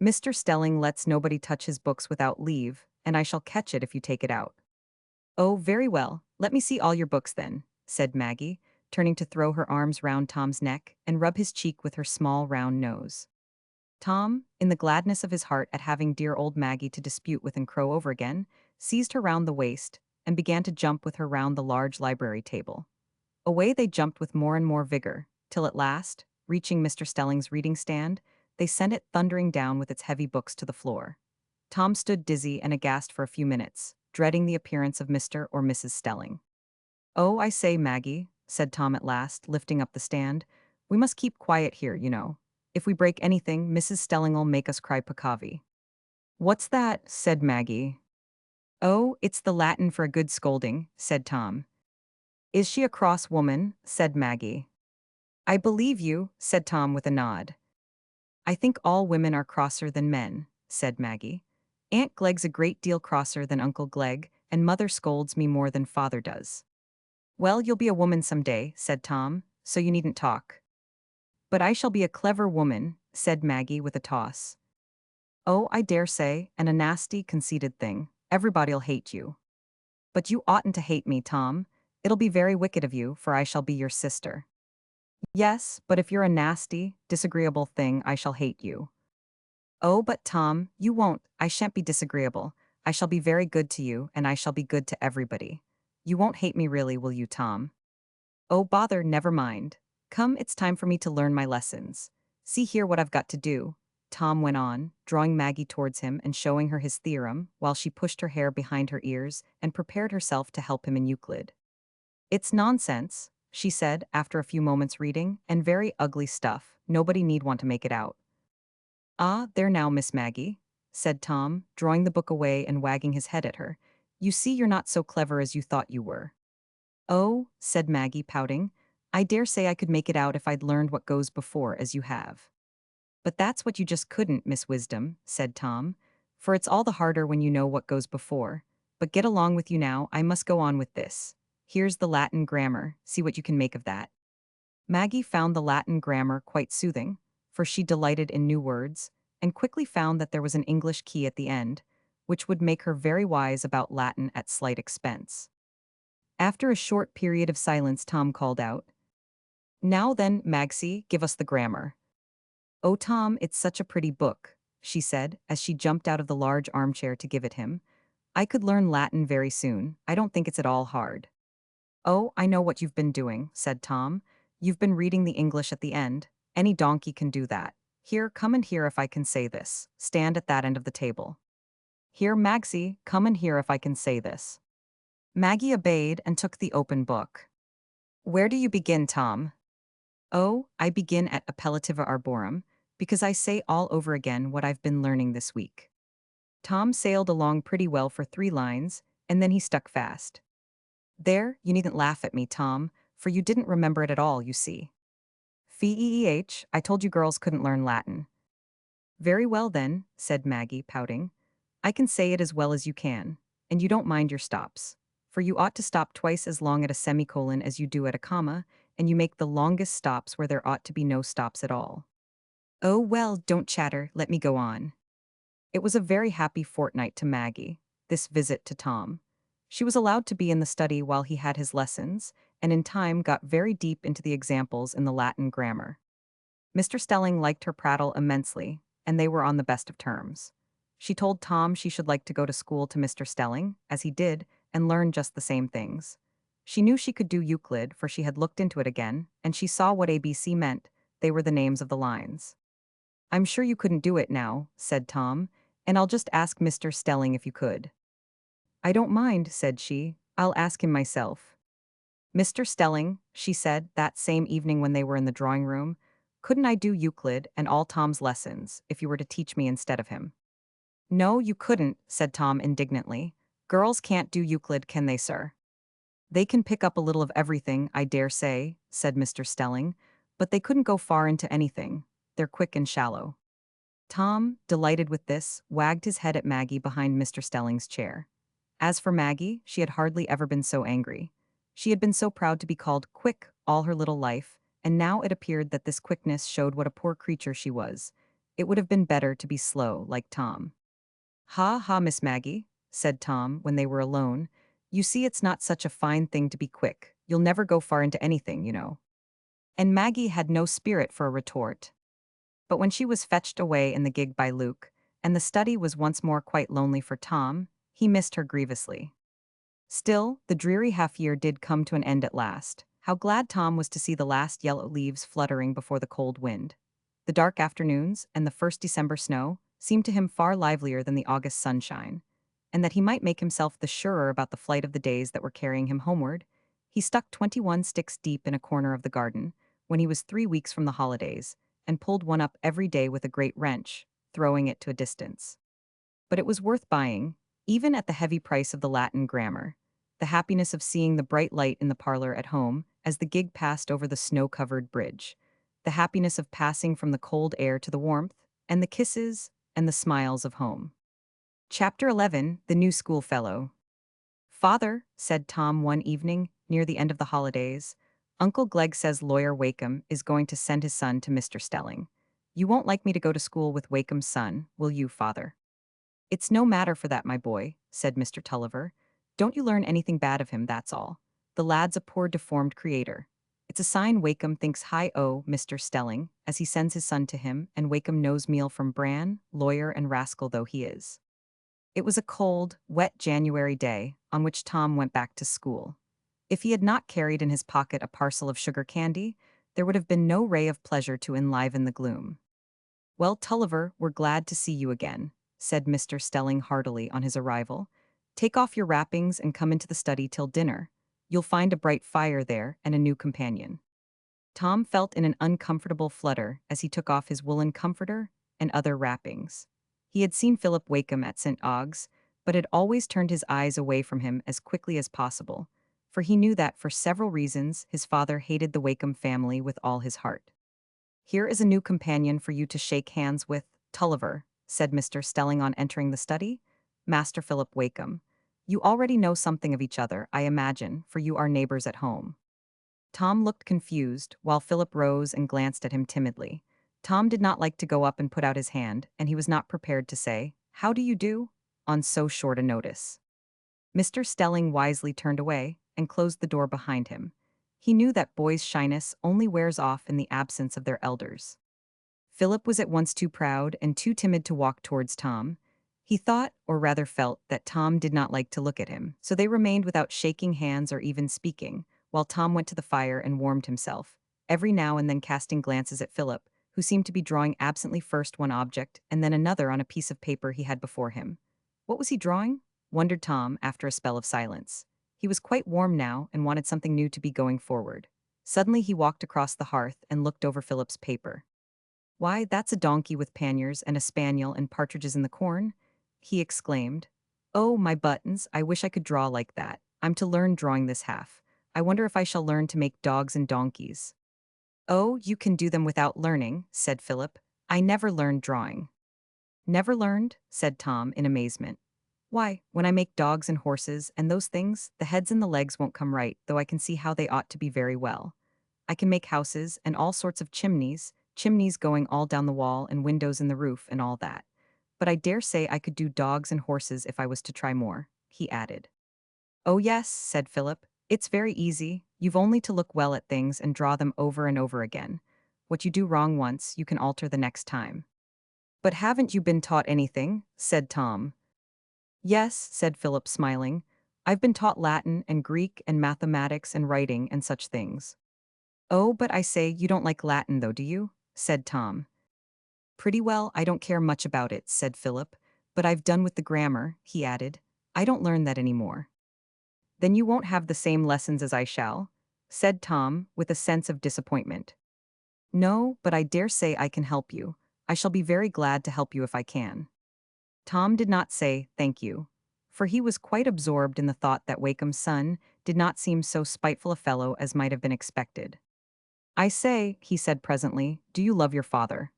Mr. Stelling lets nobody touch his books without leave, and I shall catch it if you take it out. Oh, very well, let me see all your books then, said Maggie, turning to throw her arms round Tom's neck and rub his cheek with her small round nose. Tom, in the gladness of his heart at having dear old Maggie to dispute with and crow over again, seized her round the waist and began to jump with her round the large library table. Away they jumped with more and more vigor, till at last, reaching Mr. Stelling's reading stand, they sent it thundering down with its heavy books to the floor. Tom stood dizzy and aghast for a few minutes, dreading the appearance of Mr. or Mrs. Stelling. Oh, I say, Maggie, said Tom at last, lifting up the stand, we must keep quiet here, you know. If we break anything, Mrs. Stelling'll make us cry peccavi. What's that? Said Maggie. Oh, it's the Latin for a good scolding, said Tom. Is she a cross woman? Said Maggie. I believe you, said Tom with a nod. I think all women are crosser than men, said Maggie. Aunt Glegg's a great deal crosser than Uncle Glegg, and Mother scolds me more than Father does. Well, you'll be a woman some day, said Tom, so you needn't talk. But I shall be a clever woman, said Maggie with a toss. Oh, I dare say, and a nasty, conceited thing. Everybody'll hate you. But you oughtn't to hate me, Tom. It'll be very wicked of you, for I shall be your sister. Yes, but if you're a nasty, disagreeable thing, I shall hate you. Oh, but Tom, you won't. I shan't be disagreeable. I shall be very good to you, and I shall be good to everybody. You won't hate me really, will you, Tom? Oh, bother, never mind. Come, it's time for me to learn my lessons. See here what I've got to do, Tom went on, drawing Maggie towards him and showing her his theorem, while she pushed her hair behind her ears and prepared herself to help him in Euclid. It's nonsense, she said after a few moments reading, and very ugly stuff. Nobody need want to make it out. Ah, there now, Miss Maggie, said Tom, drawing the book away and wagging his head at her. You see you're not so clever as you thought you were. Oh, said Maggie, pouting, I dare say I could make it out if I'd learned what goes before as you have. But that's what you just couldn't, Miss Wisdom, said Tom, for it's all the harder when you know what goes before. But get along with you now, I must go on with this. Here's the Latin grammar, see what you can make of that. Maggie found the Latin grammar quite soothing, for she delighted in new words, and quickly found that there was an English key at the end, which would make her very wise about Latin at slight expense. After a short period of silence, Tom called out, Now then, Magsie, give us the grammar. Oh, Tom, it's such a pretty book. she said, as she jumped out of the large armchair to give it him. I could learn Latin very soon. I don't think it's at all hard. Oh, I know what you've been doing, said Tom. You've been reading the English at the end. Any donkey can do that. Here, come and hear if I can say this. Stand at that end of the table. Here, Magsie, come and hear if I can say this. Maggie obeyed and took the open book. Where do you begin, Tom? Oh, I begin at appellativa arborum, because I say all over again what I've been learning this week. Tom sailed along pretty well for 3 lines, and then he stuck fast. There, you needn't laugh at me, Tom, for you didn't remember it at all, you see. Feeh, I told you girls couldn't learn Latin. Very well then, said Maggie, pouting. I can say it as well as you can, and you don't mind your stops. For you ought to stop twice as long at a semicolon as you do at a comma, and you make the longest stops where there ought to be no stops at all. Oh well, don't chatter, let me go on. It was a very happy fortnight to Maggie, this visit to Tom. She was allowed to be in the study while he had his lessons, and in time got very deep into the examples in the Latin grammar. Mr. Stelling liked her prattle immensely, and they were on the best of terms. She told Tom she should like to go to school to Mr. Stelling, as he did, and learn just the same things. She knew she could do Euclid, for she had looked into it again, and she saw what ABC meant. They were the names of the lines. I'm sure you couldn't do it now, said Tom, and I'll just ask Mr. Stelling if you could. I don't mind, said she. I'll ask him myself. Mr. Stelling, she said, that same evening when they were in the drawing room, couldn't I do Euclid and all Tom's lessons if you were to teach me instead of him? No, you couldn't, said Tom indignantly. Girls can't do Euclid, can they, sir? They can pick up a little of everything, I dare say, said Mr. Stelling, but they couldn't go far into anything. They're quick and shallow. Tom, delighted with this, wagged his head at Maggie behind Mr. Stelling's chair. As for Maggie, she had hardly ever been so angry. She had been so proud to be called quick all her little life, and now it appeared that this quickness showed what a poor creature she was. It would have been better to be slow, like Tom. Ha ha, Miss Maggie, said Tom when they were alone. You see it's not such a fine thing to be quick. You'll never go far into anything, you know. And Maggie had no spirit for a retort. But when she was fetched away in the gig by Luke, and the study was once more quite lonely for Tom, he missed her grievously. Still, the dreary half-year did come to an end at last. How glad Tom was to see the last yellow leaves fluttering before the cold wind. The dark afternoons and the first December snow seemed to him far livelier than the August sunshine, and that he might make himself the surer about the flight of the days that were carrying him homeward, he stuck 21 sticks deep in a corner of the garden, when he was 3 weeks from the holidays, and pulled one up every day with a great wrench, throwing it to a distance. But it was worth buying, even at the heavy price of the Latin grammar. The happiness of seeing the bright light in the parlor at home as the gig passed over the snow-covered bridge, the happiness of passing from the cold air to the warmth, and the kisses and the smiles of home. Chapter 11, The New Schoolfellow. Father, said Tom one evening, near the end of the holidays, Uncle Glegg says Lawyer Wakem is going to send his son to Mr. Stelling. You won't like me to go to school with Wakem's son, will you, father? It's no matter for that, my boy, said Mr. Tulliver. Don't you learn anything bad of him, that's all. The lad's a poor deformed creator. It's a sign Wakem thinks high o' Mr. Stelling, as he sends his son to him, and Wakem knows meal from bran, lawyer and rascal though he is. It was a cold, wet January day, on which Tom went back to school. If he had not carried in his pocket a parcel of sugar candy, there would have been no ray of pleasure to enliven the gloom. Well, Tulliver, we're glad to see you again, said Mr. Stelling heartily on his arrival. Take off your wrappings and come into the study till dinner. You'll find a bright fire there and a new companion. Tom felt in an uncomfortable flutter as he took off his woolen comforter and other wrappings. He had seen Philip Wakem at St. Ogg's, but had always turned his eyes away from him as quickly as possible, for he knew that, for several reasons, his father hated the Wakem family with all his heart. Here is a new companion for you to shake hands with, Tulliver, said Mr. Stelling on entering the study. Master Philip Wakem. You already know something of each other, I imagine, for you are neighbors at home. Tom looked confused, while Philip rose and glanced at him timidly. Tom did not like to go up and put out his hand, and he was not prepared to say, "How do you do?" on so short a notice. Mr. Stelling wisely turned away and closed the door behind him. He knew that boys' shyness only wears off in the absence of their elders. Philip was at once too proud and too timid to walk towards Tom. He thought, or rather felt, that Tom did not like to look at him, so they remained without shaking hands or even speaking, while Tom went to the fire and warmed himself, every now and then casting glances at Philip, who seemed to be drawing absently first one object and then another on a piece of paper he had before him. What was he drawing? Wondered Tom after a spell of silence. He was quite warm now and wanted something new to be going forward. Suddenly he walked across the hearth and looked over Philip's paper. "Why, that's a donkey with panniers and a spaniel and partridges in the corn," he exclaimed. "Oh, my buttons, I wish I could draw like that. I'm to learn drawing this half. I wonder if I shall learn to make dogs and donkeys." "Oh, you can do them without learning," said Philip. "I never learned drawing." "Never learned?" said Tom in amazement. "Why, when I make dogs and horses and those things, the heads and the legs won't come right, though I can see how they ought to be very well. I can make houses and all sorts of chimneys, chimneys going all down the wall and windows in the roof and all that. But I dare say I could do dogs and horses if I was to try more," he added. "Oh yes," said Philip. "It's very easy. You've only to look well at things and draw them over and over again. What you do wrong once, you can alter the next time." "But haven't you been taught anything?" said Tom. "Yes," said Philip, smiling. "I've been taught Latin and Greek and mathematics and writing and such things." "Oh, but I say, you don't like Latin though, do you?" said Tom. "Pretty well, I don't care much about it," said Philip. "But I've done with the grammar," he added. "I don't learn that any more." "Then you won't have the same lessons as I shall?" said Tom, with a sense of disappointment. "No, but I dare say I can help you. I shall be very glad to help you if I can." Tom did not say, "Thank you," for he was quite absorbed in the thought that Wakem's son did not seem so spiteful a fellow as might have been expected. "I say," he said presently, "do you love your father?"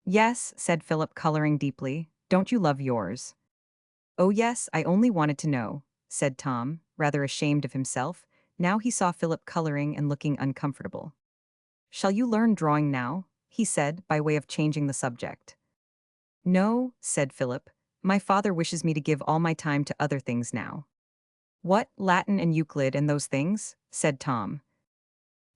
"Yes," said Philip, coloring deeply. "Don't you love yours?" "Oh yes, I only wanted to know," said Tom, rather ashamed of himself. Now he saw Philip coloring and looking uncomfortable. "Shall you learn drawing now?" he said, by way of changing the subject. "No," said Philip. "My father wishes me to give all my time to other things now." "What, Latin and Euclid and those things?" said Tom.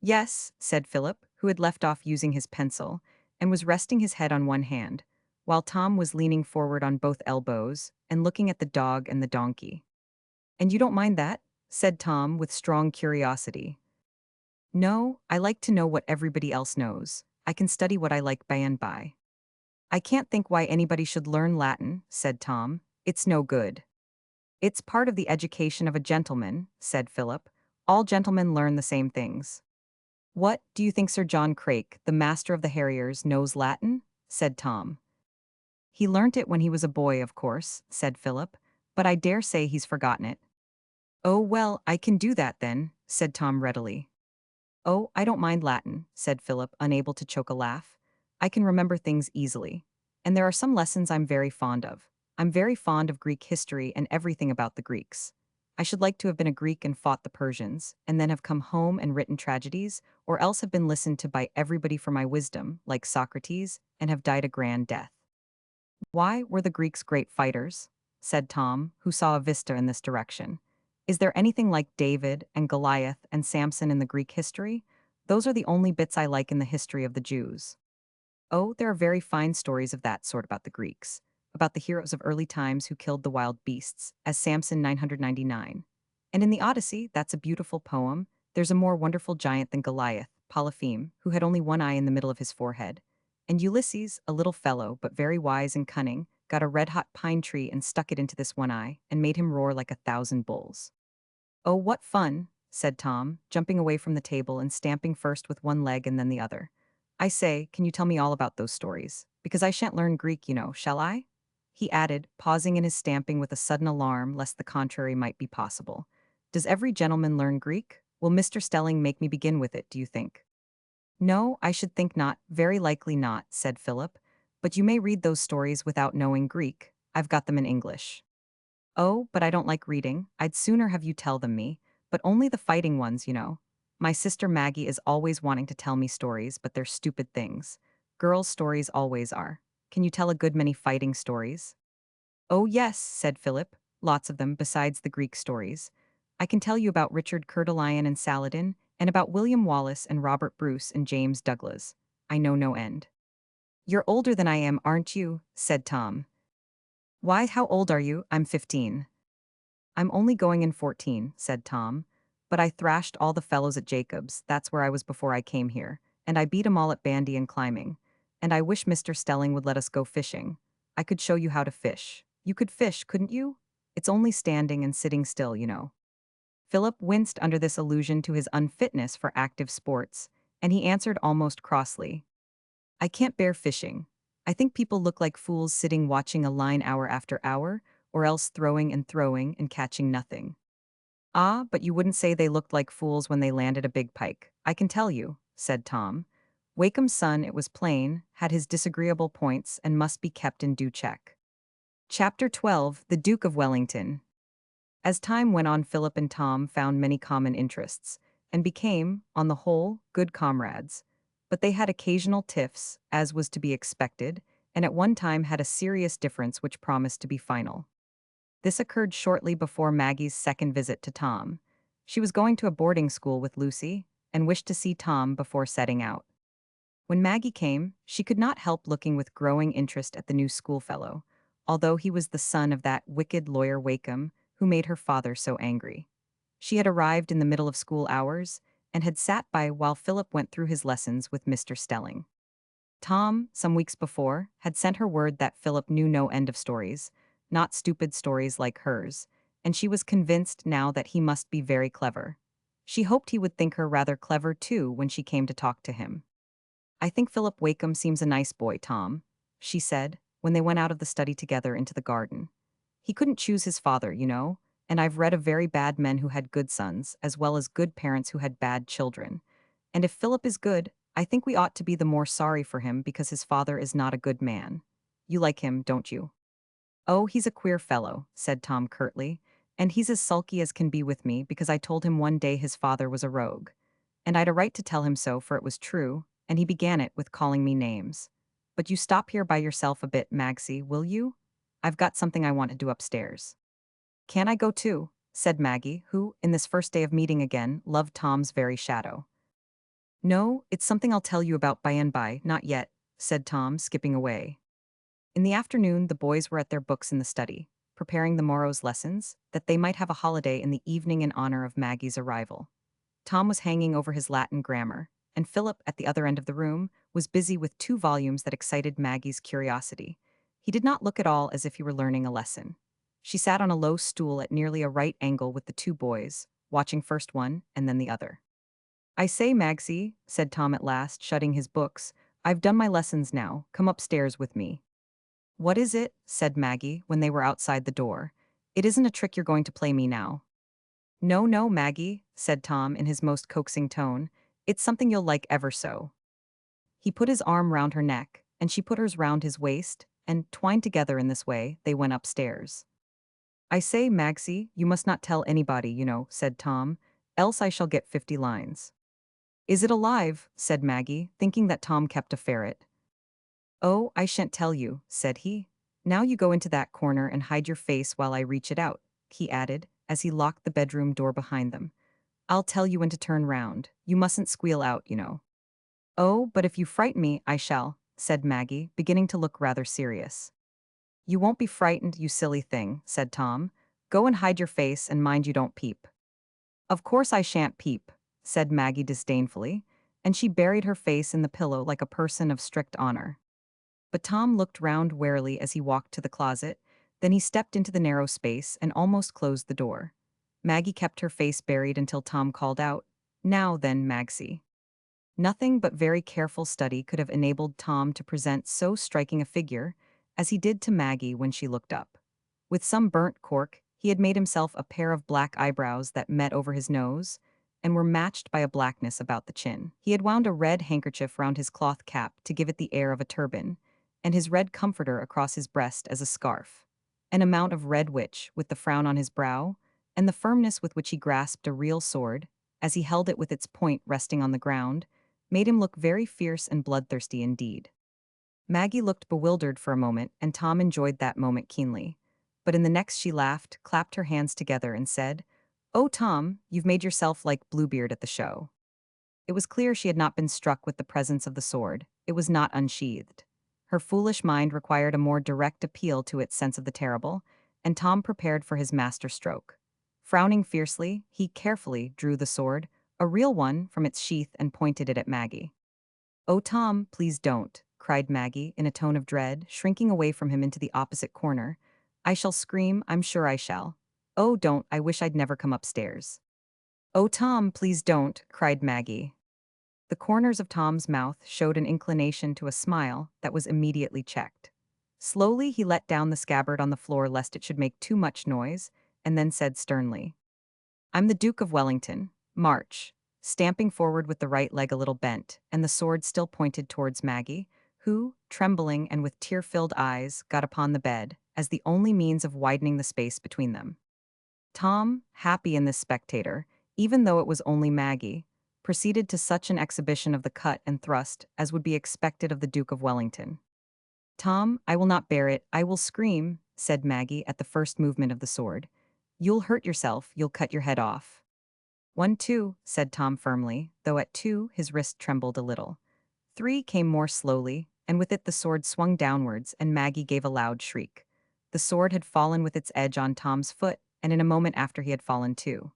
"Yes," said Philip, who had left off using his pencil, and was resting his head on one hand, while Tom was leaning forward on both elbows and looking at the dog and the donkey. "And you don't mind that?" said Tom with strong curiosity. "No, I like to know what everybody else knows. I can study what I like by and by." "I can't think why anybody should learn Latin," said Tom. "It's no good." "It's part of the education of a gentleman," said Philip. "All gentlemen learn the same things." "What, do you think Sir John Crake, the master of the Harriers, knows Latin?" said Tom. "He learnt it when he was a boy, of course," said Philip, "but I dare say he's forgotten it." "Oh, well, I can do that then," said Tom readily. "Oh, I don't mind Latin," said Philip, unable to choke a laugh. "I can remember things easily. And there are some lessons I'm very fond of. I'm very fond of Greek history and everything about the Greeks. I should like to have been a Greek and fought the Persians, and then have come home and written tragedies, or else have been listened to by everybody for my wisdom, like Socrates, and have died a grand death." "Why, were the Greeks great fighters?" said Tom, who saw a vista in this direction. "Is there anything like David and Goliath and Samson in the Greek history? Those are the only bits I like in the history of the Jews." "Oh, there are very fine stories of that sort about the Greeks, about the heroes of early times who killed the wild beasts, as Samson 999. And in the Odyssey, that's a beautiful poem, there's a more wonderful giant than Goliath, Polypheme, who had only one eye in the middle of his forehead. And Ulysses, a little fellow, but very wise and cunning, got a red-hot pine tree and stuck it into this one eye, and made him roar like 1,000 bulls." "Oh, what fun," said Tom, jumping away from the table and stamping first with one leg and then the other. "I say, can you tell me all about those stories? Because I shan't learn Greek, you know, shall I?" he added, pausing in his stamping with a sudden alarm lest the contrary might be possible. "Does every gentleman learn Greek? Will Mr. Stelling make me begin with it, do you think?" "No, I should think not, very likely not," said Philip. "But you may read those stories without knowing Greek. I've got them in English." "Oh, but I don't like reading. I'd sooner have you tell them me, but only the fighting ones, you know. My sister Maggie is always wanting to tell me stories, but they're stupid things. Girls' stories always are. Can you tell a good many fighting stories?" "Oh yes," said Philip, "lots of them, besides the Greek stories. I can tell you about Richard Coeur de Lion and Saladin, and about William Wallace and Robert Bruce and James Douglas. I know no end." You're older than I am, aren't you? Said Tom. Why, how old are you? I'm 15. I'm only going in 14, said Tom. But I thrashed all the fellows at Jacob's, that's where I was before I came here, and I beat 'em all at bandy and climbing. And I wish Mr. Stelling would let us go fishing. I could show you how to fish. You could fish, couldn't you? It's only standing and sitting still, you know. Philip winced under this allusion to his unfitness for active sports, and he answered almost crossly. I can't bear fishing. I think people look like fools sitting watching a line hour after hour, or else throwing and catching nothing. Ah, but you wouldn't say they looked like fools when they landed a big pike, I can tell you, said Tom. Wakem's son, it was plain, had his disagreeable points and must be kept in due check. Chapter 12, The Duke of Wellington. As time went on, Philip and Tom found many common interests, and became, on the whole, good comrades. But they had occasional tiffs, as was to be expected, and at one time had a serious difference which promised to be final. This occurred shortly before Maggie's second visit to Tom. She was going to a boarding school with Lucy, and wished to see Tom before setting out. When Maggie came, she could not help looking with growing interest at the new schoolfellow, although he was the son of that wicked lawyer Wakeham, who made her father so angry. She had arrived in the middle of school hours, and had sat by while Philip went through his lessons with Mr. Stelling. Tom, some weeks before, had sent her word that Philip knew no end of stories, not stupid stories like hers, and she was convinced now that he must be very clever. She hoped he would think her rather clever too when she came to talk to him. I think Philip Wakeham seems a nice boy, Tom, she said, when they went out of the study together into the garden. He couldn't choose his father, you know, and I've read of very bad men who had good sons, as well as good parents who had bad children. And if Philip is good, I think we ought to be the more sorry for him because his father is not a good man. You like him, don't you? Oh, he's a queer fellow, said Tom curtly, and he's as sulky as can be with me because I told him one day his father was a rogue. And I'd a right to tell him so, for it was true, and he began it with calling me names. But you stop here by yourself a bit, Magsie, will you? I've got something I want to do upstairs. Can I go too? Said Maggie, who, in this first day of meeting again, loved Tom's very shadow. No, it's something I'll tell you about by and by, not yet, said Tom, skipping away. In the afternoon, the boys were at their books in the study, preparing the morrow's lessons, that they might have a holiday in the evening in honor of Maggie's arrival. Tom was hanging over his Latin grammar, and Philip, at the other end of the room, was busy with two volumes that excited Maggie's curiosity. He did not look at all as if he were learning a lesson. She sat on a low stool at nearly a right angle with the two boys, watching first one and then the other. I say, Magsie, said Tom at last, shutting his books, I've done my lessons now, come upstairs with me. What is it? Said Maggie, when they were outside the door. It isn't a trick you're going to play me now. No, no, Maggie, said Tom in his most coaxing tone. It's something you'll like ever so. He put his arm round her neck, and she put hers round his waist, and, twined together in this way, they went upstairs. I say, Magsie, you must not tell anybody, you know, said Tom, else I shall get 50 lines. Is it alive? Said Maggie, thinking that Tom kept a ferret. Oh, I shan't tell you, said he. Now you go into that corner and hide your face while I reach it out, he added, as he locked the bedroom door behind them. I'll tell you when to turn round. You mustn't squeal out, you know. Oh, but if you frighten me, I shall, said Maggie, beginning to look rather serious. You won't be frightened, you silly thing, said Tom. Go and hide your face and mind you don't peep. Of course I shan't peep, said Maggie disdainfully, and she buried her face in the pillow like a person of strict honor. But Tom looked round warily as he walked to the closet, then he stepped into the narrow space and almost closed the door. Maggie kept her face buried until Tom called out, Now then, Magsie. Nothing but very careful study could have enabled Tom to present so striking a figure as he did to Maggie when she looked up. With some burnt cork, he had made himself a pair of black eyebrows that met over his nose and were matched by a blackness about the chin. He had wound a red handkerchief round his cloth cap to give it the air of a turban, and his red comforter across his breast as a scarf. An amount of red which, with the frown on his brow, and the firmness with which he grasped a real sword, as he held it with its point resting on the ground, made him look very fierce and bloodthirsty indeed. Maggie looked bewildered for a moment, and Tom enjoyed that moment keenly. But in the next she laughed, clapped her hands together, and said, Oh, Tom, you've made yourself like Bluebeard at the show. It was clear she had not been struck with the presence of the sword. It was not unsheathed. Her foolish mind required a more direct appeal to its sense of the terrible, and Tom prepared for his master stroke. Frowning fiercely, he carefully drew the sword, a real one, from its sheath and pointed it at Maggie. "Oh, Tom, please don't," cried Maggie in a tone of dread, shrinking away from him into the opposite corner. "I shall scream, I'm sure I shall. Oh, don't, I wish I'd never come upstairs." "Oh, Tom, please don't," cried Maggie. The corners of Tom's mouth showed an inclination to a smile that was immediately checked. Slowly, he let down the scabbard on the floor lest it should make too much noise, and then said sternly, "I'm the Duke of Wellington. March," stamping forward with the right leg a little bent, and the sword still pointed towards Maggie, who, trembling and with tear-filled eyes, got upon the bed, as the only means of widening the space between them. Tom, happy in this spectator, even though it was only Maggie, proceeded to such an exhibition of the cut and thrust as would be expected of the Duke of Wellington. "Tom, I will not bear it, I will scream," said Maggie at the first movement of the sword. "You'll hurt yourself, you'll cut your head off." "1, 2, said Tom firmly, though at 2 his wrist trembled a little. 3 came more slowly, and with it the sword swung downwards, and Maggie gave a loud shriek. The sword had fallen with its edge on Tom's foot, and in a moment after he had fallen too.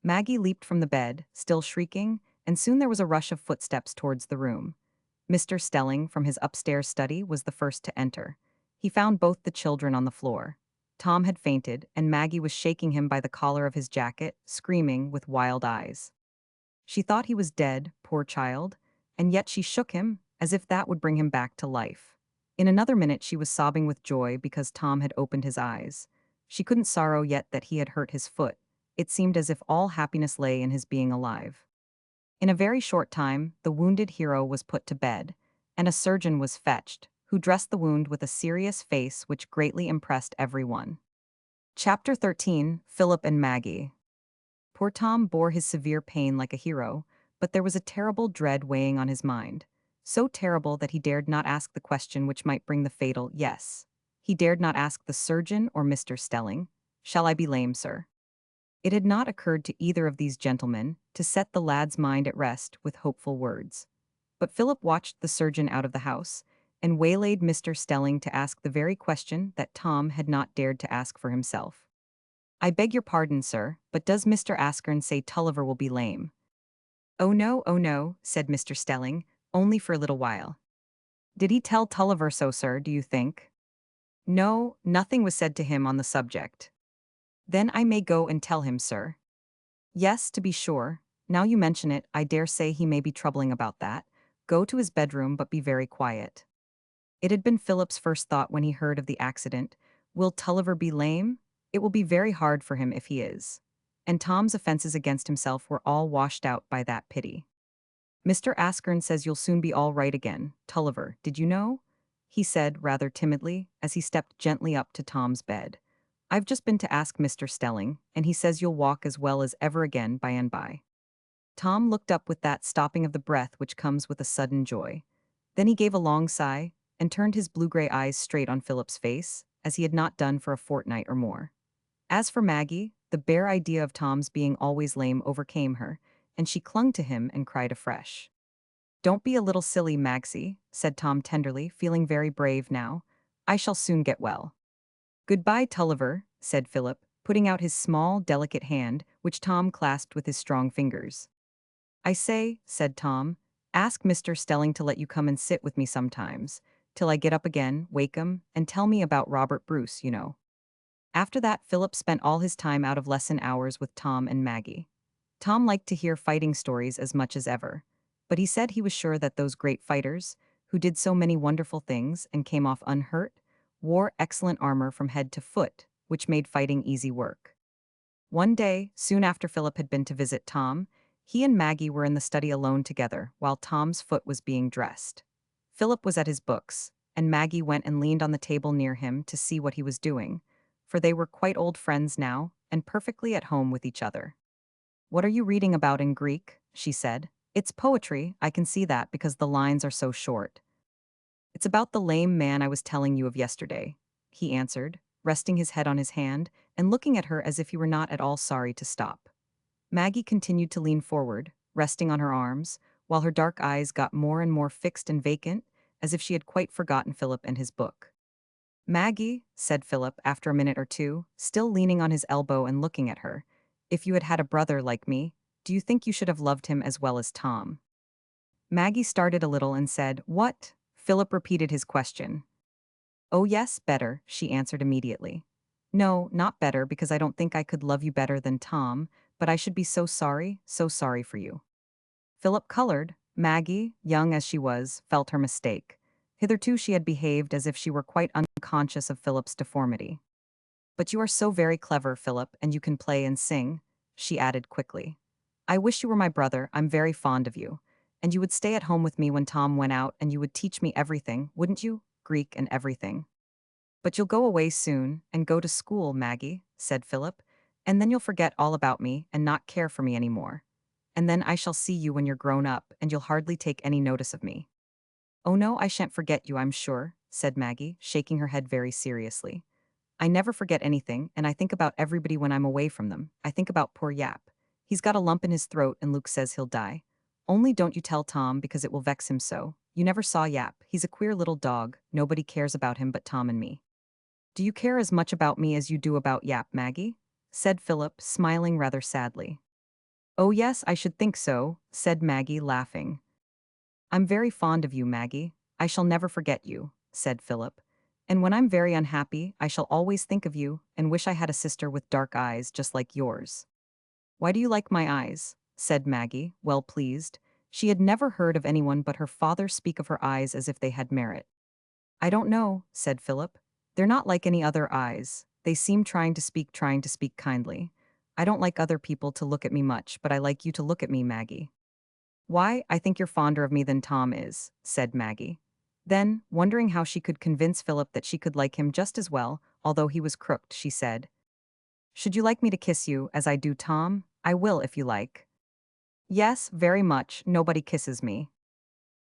Maggie leaped from the bed, still shrieking, and soon there was a rush of footsteps towards the room. Mr. Stelling, from his upstairs study, was the first to enter. He found both the children on the floor. Tom had fainted, and Maggie was shaking him by the collar of his jacket, screaming with wild eyes. She thought he was dead, poor child, and yet she shook him, as if that would bring him back to life. In another minute she was sobbing with joy because Tom had opened his eyes. She couldn't sorrow yet that he had hurt his foot. It seemed as if all happiness lay in his being alive. In a very short time, the wounded hero was put to bed, and a surgeon was fetched, who dressed the wound with a serious face which greatly impressed everyone. Chapter 13, Philip and Maggie. Poor Tom bore his severe pain like a hero, but there was a terrible dread weighing on his mind. So terrible that he dared not ask the question which might bring the fatal yes. He dared not ask the surgeon or Mr. Stelling, "Shall I be lame, sir?" It had not occurred to either of these gentlemen to set the lad's mind at rest with hopeful words. But Philip watched the surgeon out of the house, and waylaid Mr. Stelling to ask the very question that Tom had not dared to ask for himself. "I beg your pardon, sir, but does Mr. Askern say Tulliver will be lame?" Oh no," said Mr. Stelling, "only for a little while." "Did he tell Tulliver so, sir, do you think?" "No, nothing was said to him on the subject." "Then I may go and tell him, sir." "Yes, to be sure. Now you mention it, I dare say he may be troubling about that. Go to his bedroom, but be very quiet." It had been Philip's first thought when he heard of the accident. Will Tulliver be lame? It will be very hard for him if he is. And Tom's offenses against himself were all washed out by that pity. "Mr. Askern says you'll soon be all right again, Tulliver, did you know?" he said rather timidly, as he stepped gently up to Tom's bed. "I've just been to ask Mr. Stelling, and he says you'll walk as well as ever again by and by." Tom looked up with that stopping of the breath which comes with a sudden joy. Then he gave a long sigh, and turned his blue-gray eyes straight on Philip's face, as he had not done for a fortnight or more. As for Maggie, the bare idea of Tom's being always lame overcame her, and she clung to him and cried afresh. "Don't be a little silly, Magsie," said Tom tenderly, feeling very brave now. "I shall soon get well." "Goodbye, Tulliver," said Philip, putting out his small, delicate hand, which Tom clasped with his strong fingers. "I say," said Tom, "ask Mr. Stelling to let you come and sit with me sometimes, till I get up again, Wakem, and tell me about Robert Bruce, you know." After that, Philip spent all his time out of lesson hours with Tom and Maggie. Tom liked to hear fighting stories as much as ever, but he said he was sure that those great fighters, who did so many wonderful things and came off unhurt, wore excellent armor from head to foot, which made fighting easy work. One day, soon after Philip had been to visit Tom, he and Maggie were in the study alone together while Tom's foot was being dressed. Philip was at his books, and Maggie went and leaned on the table near him to see what he was doing, for they were quite old friends now and perfectly at home with each other. "What are you reading about in Greek?" she said. "It's poetry, I can see that because the lines are so short." "It's about the lame man I was telling you of yesterday," he answered, resting his head on his hand and looking at her as if he were not at all sorry to stop. Maggie continued to lean forward, resting on her arms, while her dark eyes got more and more fixed and vacant, as if she had quite forgotten Philip and his book. Maggie, said Philip after a minute or two, still leaning on his elbow and looking at her, if you had had a brother like me, do you think you should have loved him as well as Tom? Maggie started a little and said, What? Philip repeated his question. Oh yes, better, she answered immediately. No, not better because I don't think I could love you better than Tom, but I should be so sorry for you. Philip colored. Maggie, young as she was, felt her mistake. Hitherto she had behaved as if she were quite unconscious of Philip's deformity. But you are so very clever, Philip, and you can play and sing, she added quickly. I wish you were my brother, I'm very fond of you. And you would stay at home with me when Tom went out and you would teach me everything, wouldn't you? Greek and everything. But you'll go away soon and go to school, Maggie, said Philip, and then you'll forget all about me and not care for me any more. And then I shall see you when you're grown up and you'll hardly take any notice of me. Oh no, I shan't forget you, I'm sure, said Maggie, shaking her head very seriously. I never forget anything, and I think about everybody when I'm away from them. I think about poor Yap. He's got a lump in his throat and Luke says he'll die. Only don't you tell Tom because it will vex him so. You never saw Yap. He's a queer little dog. Nobody cares about him but Tom and me. Do you care as much about me as you do about Yap, Maggie? Said Philip, smiling rather sadly. Oh yes, I should think so, said Maggie, laughing. I'm very fond of you, Maggie. I shall never forget you, said Philip. And when I'm very unhappy, I shall always think of you and wish I had a sister with dark eyes just like yours. Why do you like my eyes? Said Maggie, well pleased. She had never heard of anyone but her father speak of her eyes as if they had merit. I don't know, said Philip. They're not like any other eyes. They seem trying to speak kindly. I don't like other people to look at me much, but I like you to look at me, Maggie. Why, I think you're fonder of me than Tom is, said Maggie. Then, wondering how she could convince Philip that she could like him just as well, although he was crooked, she said, Should you like me to kiss you, as I do Tom? I will, if you like. Yes, very much, nobody kisses me.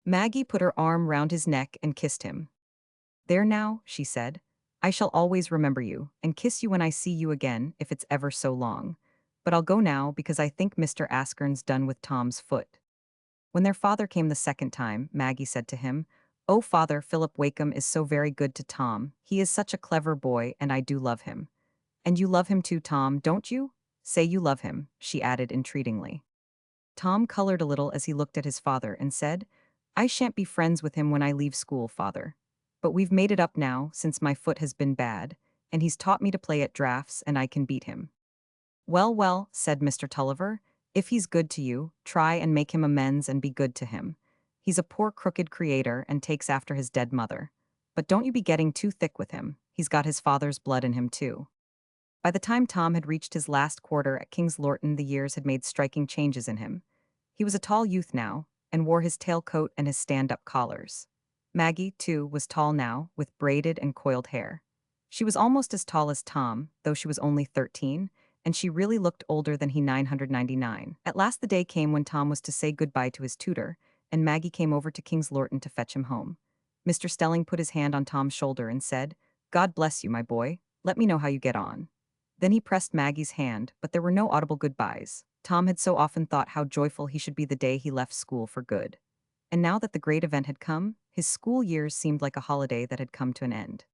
Maggie put her arm round his neck and kissed him. There now, she said. I shall always remember you, and kiss you when I see you again, if it's ever so long. But I'll go now because I think Mr. Askern's done with Tom's foot. When their father came the second time, Maggie said to him, Oh, father, Philip Wakem is so very good to Tom. He is such a clever boy, and I do love him. And you love him too, Tom, don't you? Say you love him, she added entreatingly. Tom colored a little as he looked at his father and said, I shan't be friends with him when I leave school, father. But we've made it up now, since my foot has been bad, and he's taught me to play at draughts, and I can beat him. Well, well, said Mr. Tulliver, if he's good to you, try and make him amends and be good to him. He's a poor crooked creator and takes after his dead mother. But don't you be getting too thick with him. He's got his father's blood in him too. By the time Tom had reached his last quarter at King's Lorton, the years had made striking changes in him. He was a tall youth now, and wore his tailcoat and his stand-up collars. Maggie, too, was tall now, with braided and coiled hair. She was almost as tall as Tom, though she was only 13, and she really looked older than he 999. At last the day came when Tom was to say goodbye to his tutor, and Maggie came over to King's Lorton to fetch him home. Mr. Stelling put his hand on Tom's shoulder and said, God bless you, my boy. Let me know how you get on. Then he pressed Maggie's hand, but there were no audible goodbyes. Tom had so often thought how joyful he should be the day he left school for good. And now that the great event had come, his school years seemed like a holiday that had come to an end.